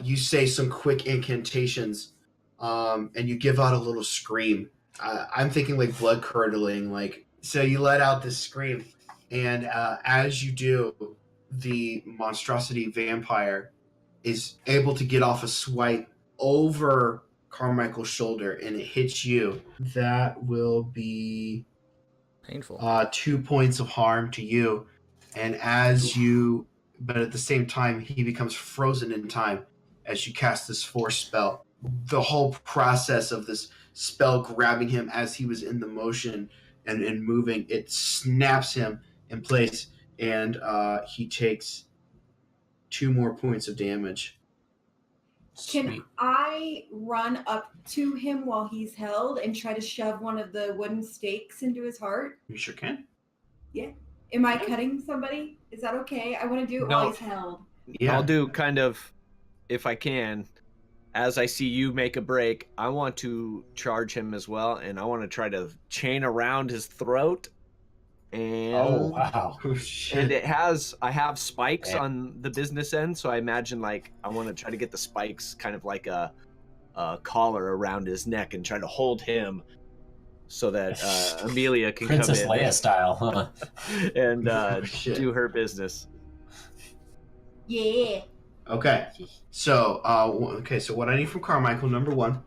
you say some quick incantations, and you give out a little scream. I'm thinking like blood curdling, like so. You let out this scream, and as you do, the monstrosity vampire is able to get off a swipe over Carmichael's shoulder, and it hits you. That will be Painful. 2 points of harm to you, and but at the same time, he becomes frozen in time as you cast this force spell. The whole process of this spell grabbing him as he was in the motion and moving, it snaps him in place, and he takes 2 more points of damage. Can Sweet. I run up to him while he's held and try to shove one of the wooden stakes into his heart? You sure can. Am I cutting somebody? Is that okay? I want to do it while he's held. Yeah. I'll do kind of, if I can, as I see you make a break, I want to charge him as well, and I want to try to chain around his throat. And Oh, wow. Oh, shit. and I have spikes Yeah. on the business end, so I imagine like I want to try to get the spikes kind of like a collar around his neck and try to hold him so that Amelia can Princess come in Leia style, huh? and Oh, shit. do her business. Yeah. Okay. So, so what I need from Carmichael, number 1,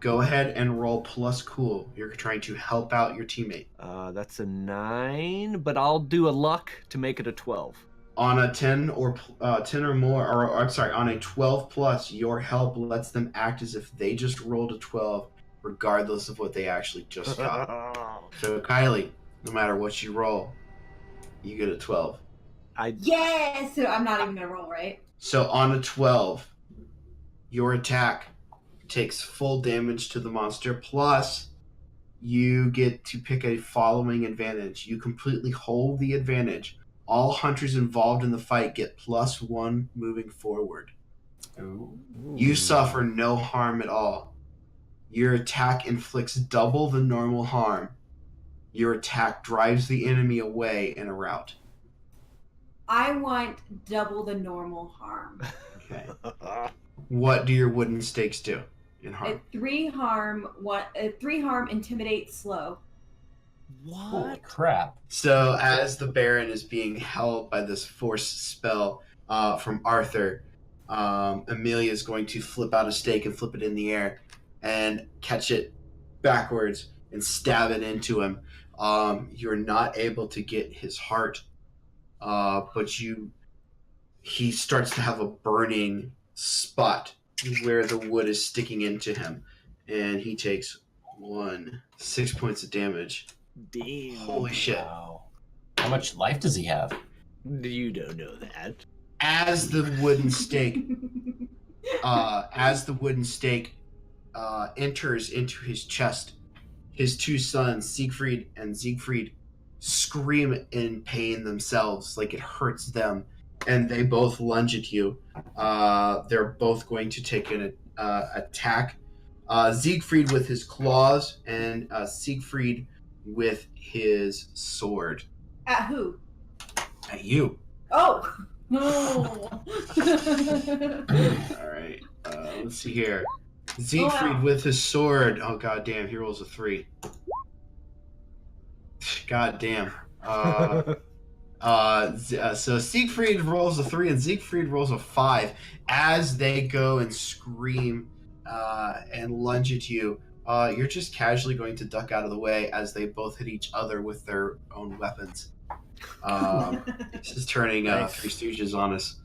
go ahead and roll plus cool. You're trying to help out your teammate. That's a 9, but I'll do a luck to make it a 12. On a 10 or more, or I'm sorry, on a 12 plus, your help lets them act as if they just rolled a 12, regardless of what they actually just got. So, Kylie, no matter what you roll, you get a 12. Yes! So I'm not even going to roll, right? So, on a 12, your attack takes full damage to the monster, plus you get to pick a following advantage. You completely hold the advantage. All hunters involved in the fight get +1 moving forward. Ooh. You suffer no harm at all. Your attack inflicts double the normal harm. Your attack drives the enemy away in a rout. I want double the normal harm. Okay. What do your wooden stakes do in harm? A 3 harm, intimidate, slow. Holy crap. So as the Baron is being held by this force spell from Arthur, Amelia is going to flip out a stake and flip it in the air and catch it backwards and stab it into him. You're not able to get his heart, but he starts to have a burning spot where the wood is sticking into him, and he takes 6 points of damage. Damn. Holy shit. Wow. How much life does he have? You don't know that. As the wooden stake enters into his chest, his 2 sons, Siegfried and Siegfried, scream in pain themselves, like it hurts them, and they both lunge at you. They're both going to take an attack. Siegfried with his claws, and Siegfried with his sword. At who? At you. Oh! No! All right. Let's see here. Siegfried with his sword. Oh, god damn. He rolls a 3. God damn. So Siegfried rolls a 3 and Siegfried rolls a 5 as they go and scream and lunge at you. You're just casually going to duck out of the way as they both hit each other with their own weapons. This is turning Nice. Three Stooges on us.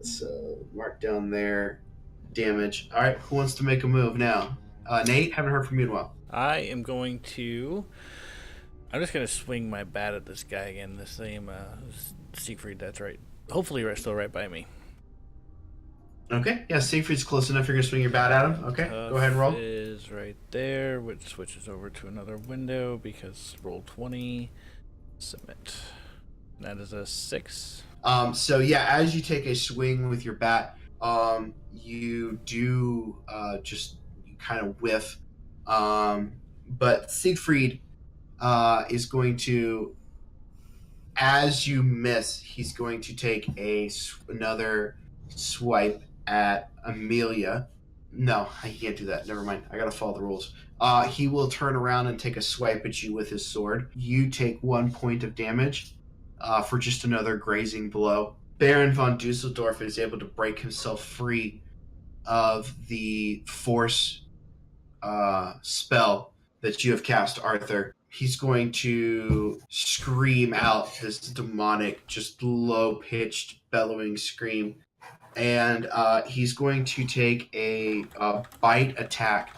So mark down there damage. All right, who wants to make a move now? Nate, haven't heard from you in a while. I am going to. I'm just gonna swing my bat at this guy again. The same Siegfried. That's right. Hopefully, you're still right by me. Okay, yeah, Siegfried's close enough. You're gonna swing your bat at him. Okay, go ahead and roll. Is right there, which switches over to another window because roll 20. Submit. That is a 6. So yeah, as you take a swing with your bat, you do just kind of whiff. But Siegfried is going to, as you miss, he's going to take another swipe at Amelia. No, I can't do that. Never mind. I gotta follow the rules. He will turn around and take a swipe at you with his sword. You take 1 point of damage for just another grazing blow. Baron von Dusseldorf is able to break himself free of the force spell that you have cast, Arthur. He's going to scream out this demonic, just low-pitched, bellowing scream. And he's going to take a bite attack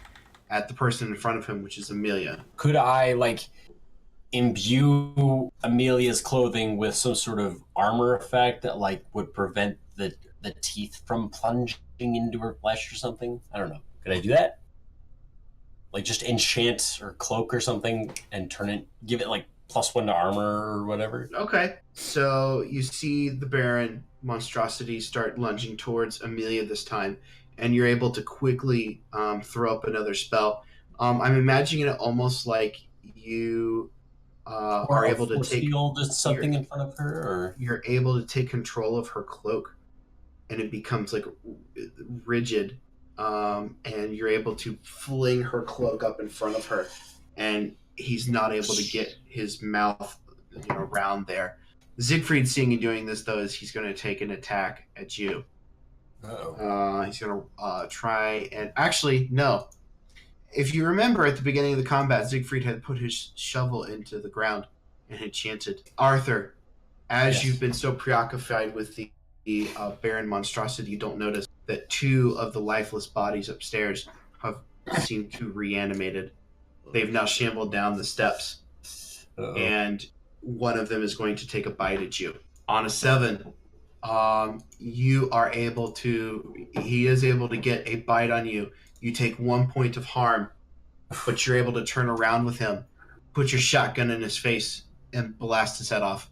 at the person in front of him, which is Amelia. Could I, like, imbue Amelia's clothing with some sort of armor effect that, like, would prevent the teeth from plunging into her flesh or something? I don't know. Could I do that? Like, just enchant or cloak or something and give it, like, +1 to armor or whatever? Okay. So you see the Baron monstrosity start lunging towards Amelia this time, and you're able to quickly throw up another spell. I'm imagining it almost like you are able to take just something in front of her, or you're able to take control of her cloak, and it becomes like rigid, and you're able to fling her cloak up in front of her, and he's not able to get his mouth around there. Siegfried, seeing you doing this, though, is he's going to take an attack at you. He's going to try and... Actually, no. If you remember at the beginning of the combat, Siegfried had put his shovel into the ground and had chanted. Arthur, as you've been so preoccupied with the Baron monstrosity, you don't notice that 2 of the lifeless bodies upstairs have seemed to reanimated. They've now shambled down the steps. And one of them is going to take a bite at you. On a 7, you are able to... He is able to get a bite on you. You take 1 point of harm, but you're able to turn around with him, put your shotgun in his face, and blast his head off.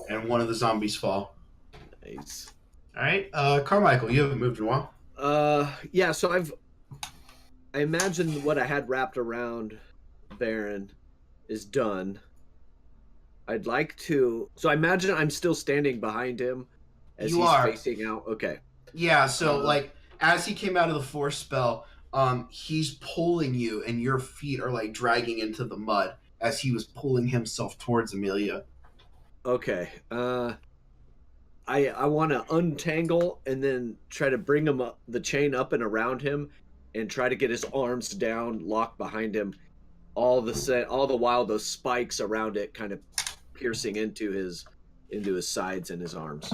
And one of the zombies fall. Nice. All right, Carmichael, you haven't moved in a while. Yeah, so I imagine what I had wrapped around Baron is done. I'd like to... So I imagine I'm still standing behind him as he's facing out. Okay. Yeah, so like as he came out of the force spell, he's pulling you, and your feet are like dragging into the mud as he was pulling himself towards Amelia. Okay. I want to untangle and then try to bring him up, the chain up and around him, and try to get his arms down, locked behind him. All the while those spikes around it kind of piercing into his sides and his arms.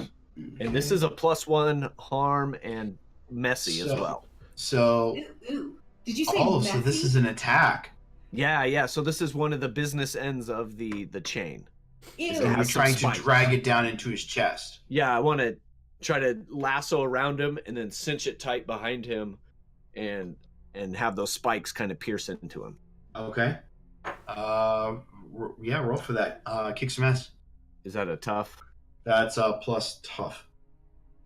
And this is a +1 harm and messy as well. So, Ooh. Did you say so this messy? is an attack. Yeah. So this is one of the business ends of the chain. Ew. So you're trying to drag it down into his chest. Yeah, I want to try to lasso around him and then cinch it tight behind him, and have those spikes kind of pierce into him. Okay. Yeah, roll for that. Kick some ass. Is that a tough? That's plus tough.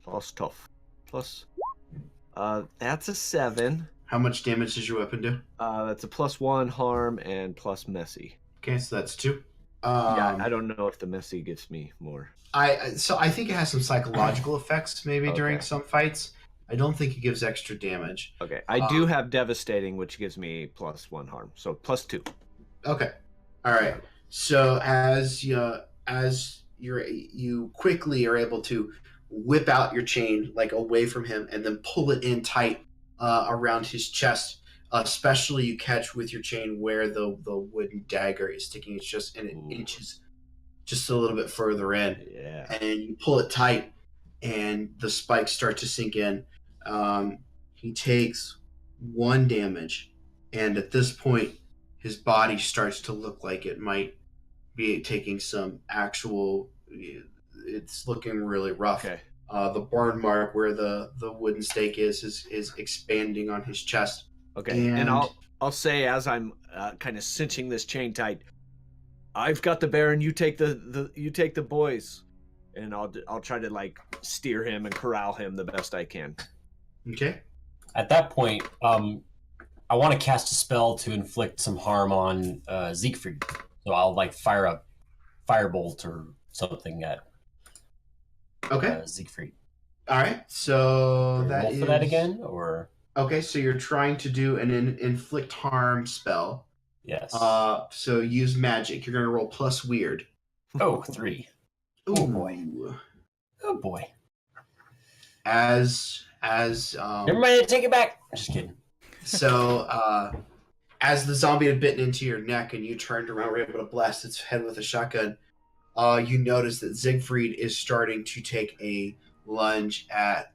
Plus tough. Plus. That's a 7. How much damage does your weapon do? That's a +1 harm and plus messy. Okay, so that's 2. Yeah, I don't know if the messy gets me more. I think it has some psychological effects maybe during Okay. some fights. I don't think it gives extra damage. Okay, I do have devastating, which gives me +1 harm, so +2. Okay. All right. So as as you quickly are able to whip out your chain like away from him and then pull it in tight around his chest. Especially you catch with your chain where the wooden dagger is sticking its chest, and it inches just a little bit further in. Yeah. And you pull it tight, and the spikes start to sink in. He takes 1 damage, and at this point, his body starts to look like it might be taking some actual. It's looking really rough. Okay. The burn mark where the wooden stake is expanding on his chest. Okay. And And- I'll say as I'm kind of cinching this chain tight, I've got the Baron. You take the boys, and I'll try to like steer him and corral him the best I can. Okay. At that point, I want to cast a spell to inflict some harm on Siegfried. So I'll like fire a firebolt or something at Okay. Siegfried. All right. So that Roll is for that again, or okay. So you're trying to do an inflict harm spell. yes. So use magic. You're gonna roll plus weird. Oh, 3. Oh, boy. Oh boy. As Never mind, take it back. Just kidding. so as the zombie had bitten into your neck and you turned around, were able to blast its head with a shotgun. You notice that Siegfried is starting to take a lunge at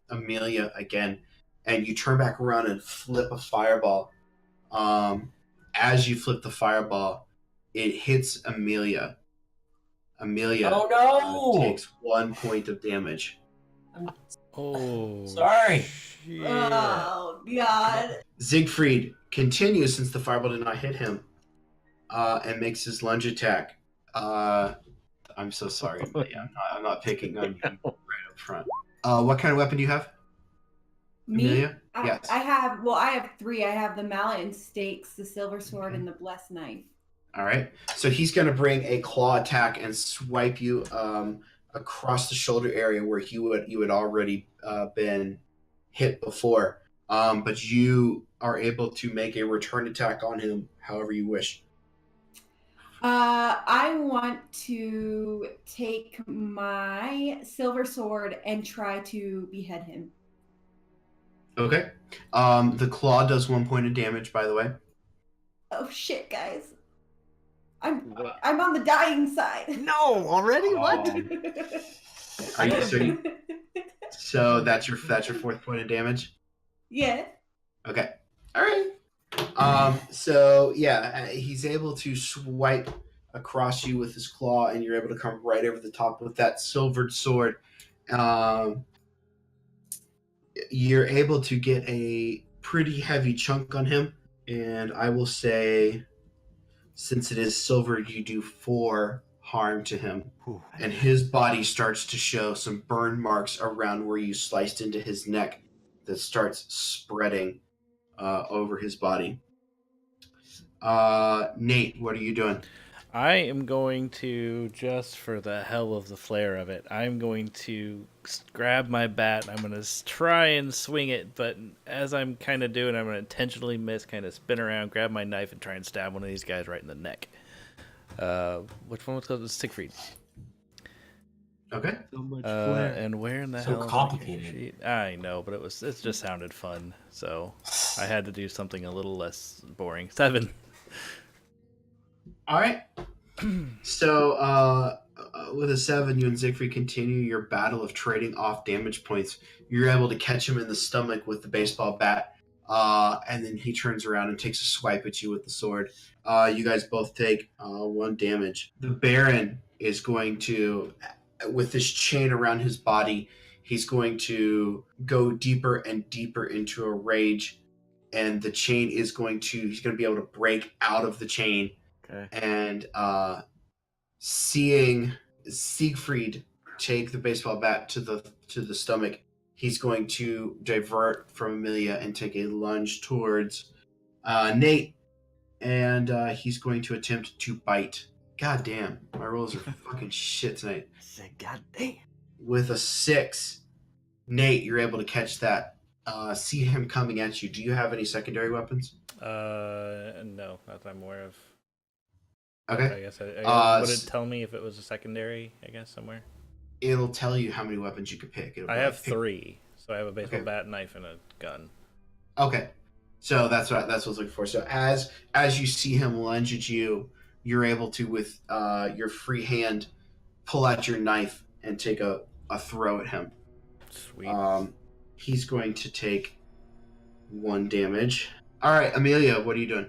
Amelia again, and you turn back around and flip a fireball. As you flip the fireball, it hits Amelia. Amelia Oh no! takes 1 point of damage. Oh, Sorry. shit. Oh God. Siegfried continues, since the fireball did not hit him, and makes his lunge attack. I'm so sorry, Amelia. I'm not picking on you right up front. What kind of weapon do you have, Me? Amelia? Yes. I have 3. I have the mallet and stakes, the silver sword, and the blessed knife. All right. So he's going to bring a claw attack and swipe you across the shoulder area where you had already been hit before. But you are able to make a return attack on him however you wish. I want to take my silver sword and try to behead him. Okay. The claw does 1 point of damage, by the way. Oh shit, guys! I'm on the dying side. No, already? What? Are you so that's your 4th point of damage? Yeah. Okay. All right. So yeah, he's able to swipe across you with his claw, and you're able to come right over the top with that silvered sword. You're able to get a pretty heavy chunk on him, and I will say, since it is silver, you do 4 harm to him, and his body starts to show some burn marks around where you sliced into his neck that starts spreading over his body. Nate, what are you doing? I am going to, just for the hell of the flair of it, I'm going to grab my bat. I'm going to try and swing it, but as I'm kind of doing, I'm going to intentionally miss, kind of spin around, grab my knife, and try and stab one of these guys right in the neck. Which one was called? Siegfried. Okay. So much And where in the So hell? complicated. I know, but it just sounded fun, so I had to do something a little less boring. 7. All right. So, with a 7, you and Siegfried continue your battle of trading off damage points. You're able to catch him in the stomach with the baseball bat, and then he turns around and takes a swipe at you with the sword. You guys both take 1 damage. The Baron is going to, with this chain around his body, he's going to go deeper and deeper into a rage, and the chain is he's going to be able to break out of the chain. Okay. And seeing Siegfried take the baseball bat to the stomach, he's going to divert from Amelia and take a lunge towards Nate, and he's going to attempt to bite. God damn, my rolls are fucking shit tonight. God damn. With a 6, Nate, you're able to catch that. See him coming at you. Do you have any secondary weapons? No, not that I'm aware of. I Okay. guess. Would it s- tell me if it was a secondary? I guess somewhere. It'll tell you how many weapons you could pick. It'll I be have like, pick- 3, so I have a baseball Okay. bat, knife, and a gun. Okay. So that's what I was looking for. So as you see him lunge at you, you're able to with your free hand pull out your knife and take a throw at him. Sweet. He's going to take 1 damage. All right, Amelia, what are you doing?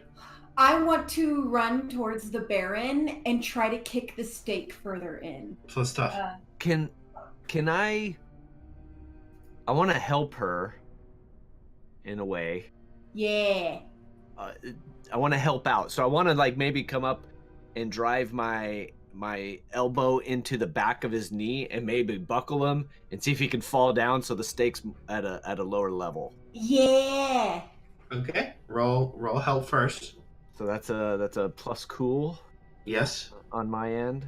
I want to run towards the Baron and try to kick the stake further in. Plus tough. Can I want to help her in a way. Yeah. I want to help out. So I want to like maybe come up and drive my elbow into the back of his knee and maybe buckle him and see if he can fall down so the stake's at a lower level. Yeah. Okay. Roll help first. So that's a plus cool Yes. on my end.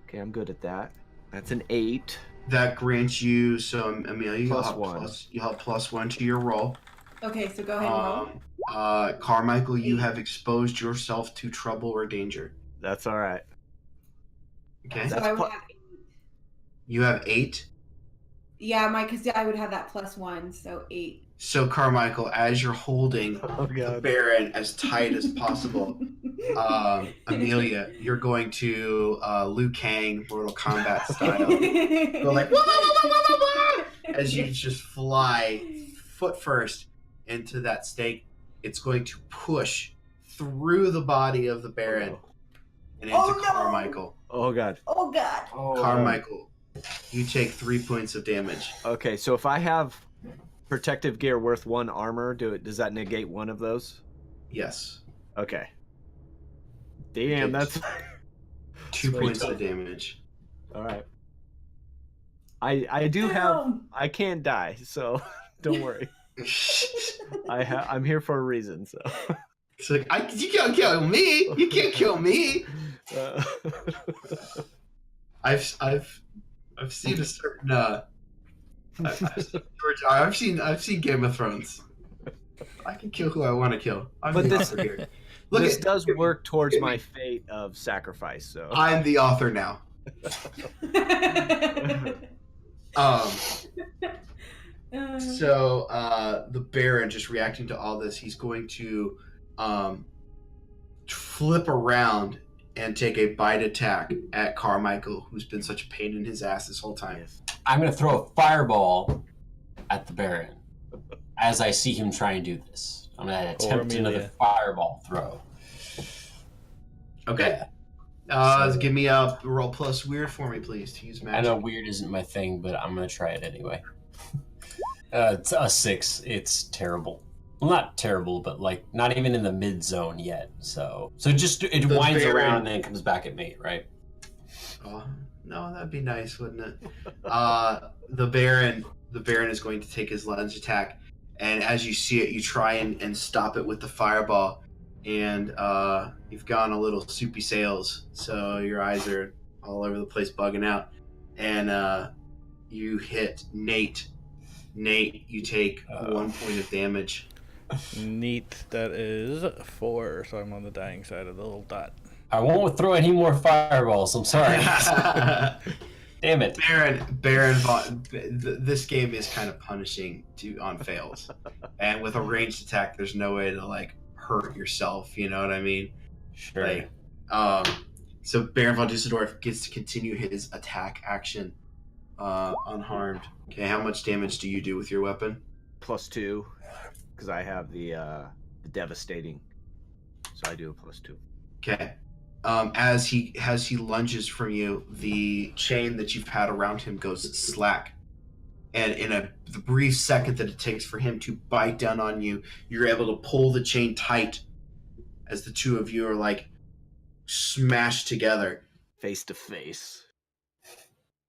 Okay, I'm good at that. That's an 8. That grants you Amelia, Plus you'll have 1. you'll have +1 to your roll. Okay, so go ahead and roll. Carmichael, you have exposed yourself to trouble or danger. That's all right. Okay. So that's I would pl- have, You have 8. yeah, because I would have that +1, so 8. So Carmichael, as you're holding Oh the god. Baron as tight as possible, Amelia, you're going to Liu Kang Mortal Kombat style. Go like wah, wah, wah, wah, wah, wah, as you just fly foot first into that stake. It's going to push through the body of the Baron and into Oh, no! Carmichael. Oh god. Oh god. Oh. Carmichael, you take 3 points of damage. Okay, so if I have protective gear worth 1 armor, does that negate one of those? Yes. Okay. Damn, that's 2 Sweet. points of damage. all right. I do have. I can't die, so don't worry. I'm here for a reason. So. It's like you can't kill me. You can't kill me. I've seen a certain I've seen Game of Thrones. I can kill who I want to kill. I'm But the this- author here. Look, This does work towards my fate of sacrifice. So. I'm the author now. So the Baron, just reacting to all this, he's going to flip around and take a bite attack at Carmichael, who's been such a pain in his ass this whole time. I'm going to throw a fireball at the Baron as I see him try and do this. I'm going to attempt Amelia. another fireball throw. Okay. So- Give me a roll plus weird for me, please, to use I magic. know weird isn't my thing, but I'm going to try it anyway. It's a 6. It's terrible. Well, not terrible, but like not even in the mid zone yet. So just it The winds Baron- around and then comes back at me, right? Oh, no, that'd be nice, wouldn't it? The Baron is going to take his lunge attack, and as you see it, you try and stop it with the fireball, and you've gone a little soupy sales, so your eyes are all over the place, bugging out, and you hit Nate. Nate, you take 1 point of damage. Neat. That is 4, so I'm on the dying side of the little dot. I won't throw any more fireballs. I'm sorry. Damn it. This game is kind of punishing on fails, and with a ranged attack, there's no way to like hurt yourself. You know what I mean? Sure. Like, so Baron von Dusseldorf gets to continue his attack action unharmed. Okay, how much damage do you do with your weapon? +2, because I have the devastating. So I do a +2. Okay. As he lunges from you, the chain that you've had around him goes slack, and in the brief second that it takes for him to bite down on you, you're able to pull the chain tight as the two of you are like smashed together. Face to face.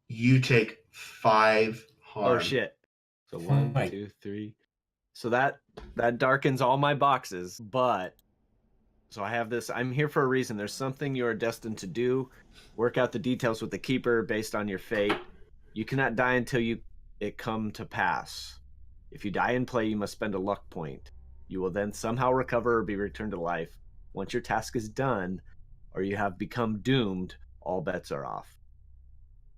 You take 5 harm. Oh shit. So Oh 1, my- 2, 3. So that darkens all my boxes, but so I have this. I'm here for a reason. There's something you are destined to do. Work out the details with the keeper based on your fate. You cannot die until it come to pass. If you die in play, you must spend a luck point. You will then somehow recover or be returned to life. Once your task is done, or you have become doomed, all bets are off.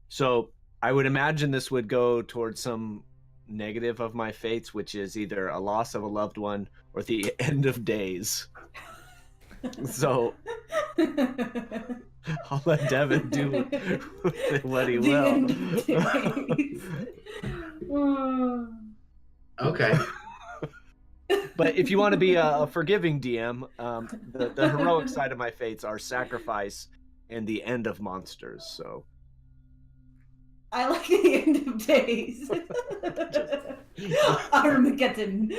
So I would imagine this would go towards some negative of my fates, which is either a loss of a loved one or the end of days. So I'll let Devin do what he The will. end of days. Okay. But if you want to be a forgiving DM, the heroic side of my fates are sacrifice and the end of monsters. So I like the end of days. Armageddon.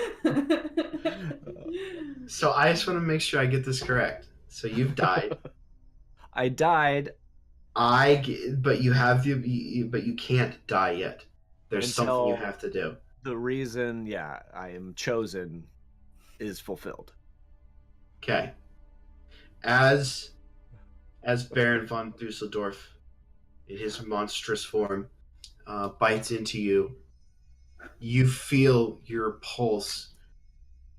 So I just want to make sure I get this correct. So you've died. I died But you have but you can't die yet. There's something you Until- have to do. the reason, I am chosen is fulfilled. Okay. As Baron von Dusseldorf, in his monstrous form, bites into you, you feel your pulse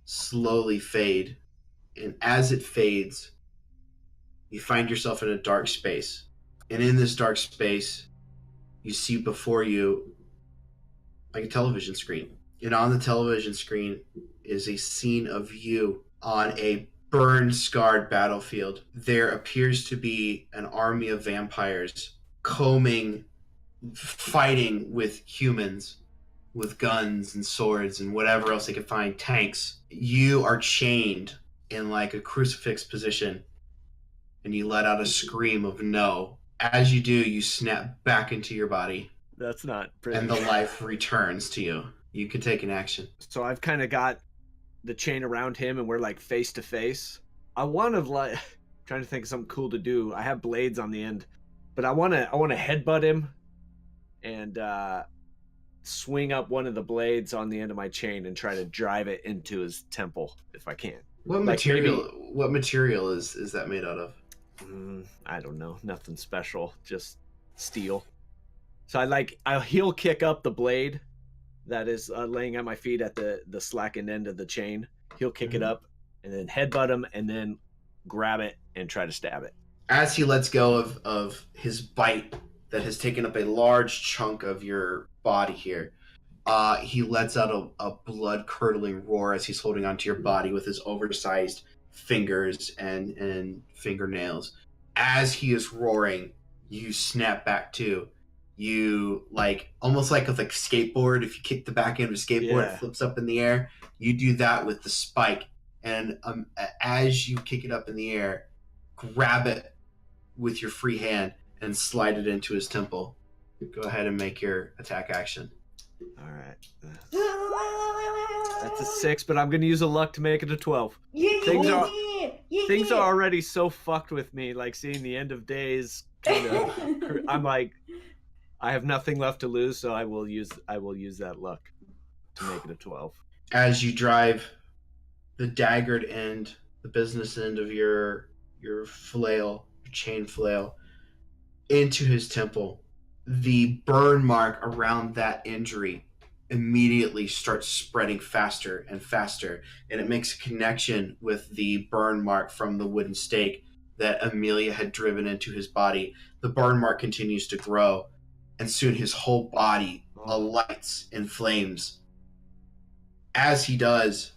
slowly fade, and as it fades, you find yourself in a dark space. And in this dark space, you see before you like a television screen. And on the television screen is a scene of you on a burn-scarred battlefield. There appears to be an army of vampires fighting with humans with guns and swords and whatever else they could find, tanks. You are chained in like a crucifix position, and you let out a scream of no. As you do, you snap back into your body, That's not pretty. and the life returns to you. You can take an action. So I've kind of got the chain around him, and we're like face to face. I want to trying to think of something cool to do. I have blades on the end, but I want to headbutt him and swing up one of the blades on the end of my chain and try to drive it into his temple if I can. What Like material? What material is that made out of? I don't know, nothing special, just steel. So I'll heel kick up the blade that is laying at my feet at the slackened end of the chain. He'll kick it up and then headbutt him and then grab it and try to stab it. As he lets go of his bite that has taken up a large chunk of your body here, he lets out a blood-curdling roar as he's holding onto your body with his oversized fingers and fingernails. As he is roaring, you snap back too. You almost like with skateboard, if you kick the back end of a skateboard, Yeah. it flips up in the air. You do that with the spike, and as you kick it up in the air, grab it with your free hand and slide it into his temple. Go ahead and make your attack action. All right. That's a 6, but I'm going to use a luck to make it a 12. Things are already so fucked with me, like seeing the end of days. I'm like, I have nothing left to lose, so I will use that luck to make it a 12. As you drive the daggered end, the business end of your flail, your chain flail, into his temple, the burn mark around that injury immediately starts spreading faster and faster, and it makes a connection with the burn mark from the wooden stake that Amelia had driven into his body. The burn mark continues to grow, and soon his whole body alights in flames. As he does,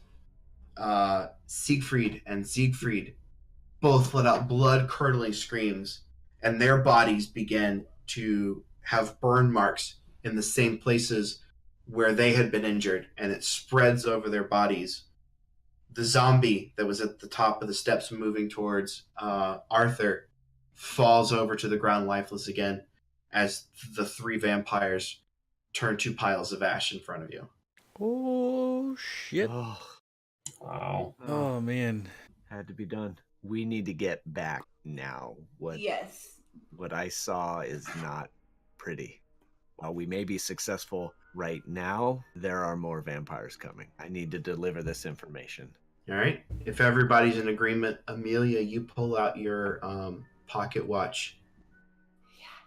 Siegfried and Siegfried both let out blood-curdling screams, and their bodies begin to have burn marks in the same places where they had been injured, and it spreads over their bodies. The zombie that was at the top of the steps moving towards Arthur falls over to the ground lifeless again as the three vampires turn to piles of ash in front of you. Oh, shit. Wow. Oh, man. Had to be done. We need to get back now. Yes. What I saw is not pretty. While we may be successful right now, there are more vampires coming. I need to deliver this information. All right. If everybody's in agreement, Amelia, you pull out your pocket watch,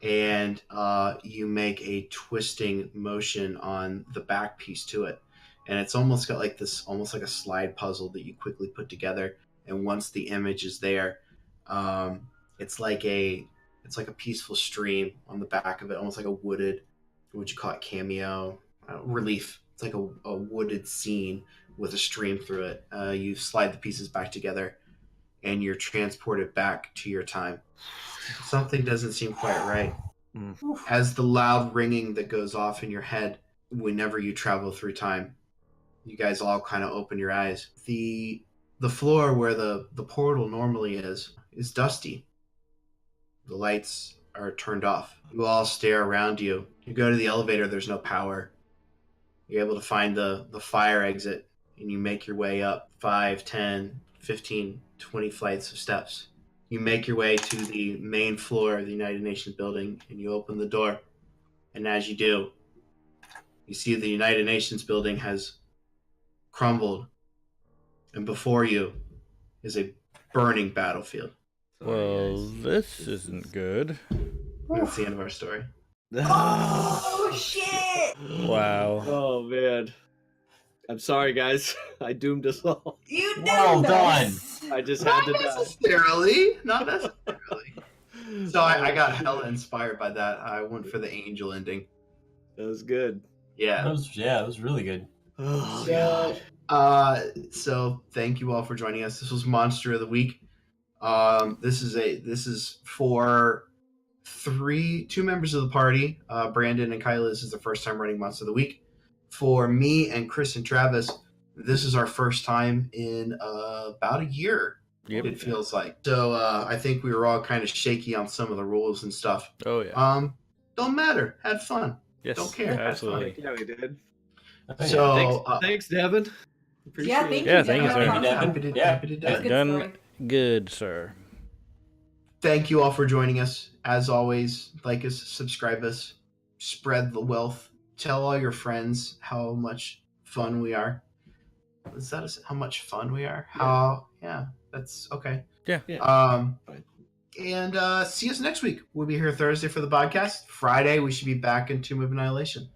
and you make a twisting motion on the back piece to it, and it's almost got almost like a slide puzzle that you quickly put together. And once the image is there, It's like a peaceful stream on the back of it, almost like a wooded, what would you call it, cameo relief. It's like a wooded scene with a stream through it. You slide the pieces back together, and you're transported back to your time. Something doesn't seem quite right. As the loud ringing that goes off in your head whenever you travel through time, you guys all kind of open your eyes. The floor where the portal normally is dusty. The lights are turned off. You all stare around you. You go to the elevator, there's no power. You're able to find the fire exit, and you make your way up 5, 10, 15, 20 flights of steps. You make your way to the main floor of the United Nations building, and you open the door. And as you do, you see the United Nations building has crumbled, and before you is a burning battlefield. Well, this isn't good. That's the end of our story. Oh shit! Wow. Oh man. I'm sorry, guys. I doomed us all. You Well done done. this. I just had Not to die. necessarily. Not necessarily. So I got hella inspired by that. I went for the angel ending. That was good. Yeah. It was really good. Oh God. So thank you all for joining us. This was Monster of the Week. This is for two members of the party. Brandon and Kyla, this is the first time running Monster of the Week. For me and Chris and Travis, this is our first time in about a year. Yep. It feels like. So I think we were all kind of shaky on some of the rules and stuff. Oh yeah. Don't matter. Had fun. Yes. don't care. Absolutely. yeah, we did. So Thanks, Devin. Appreciate Yeah, it. thank Yeah, you. thank you, sir. Devin. Devin. happy to, Yeah. happy to do That's it. good Done. story. Good, sir. Thank you all for joining us. As always, like us, subscribe us, spread the wealth. Tell all your friends how much fun we are. Is that how much fun we are? Yeah, that's okay. Yeah. Fine. And see us next week. We'll be here Thursday for the podcast. Friday, we should be back in Tomb of Annihilation.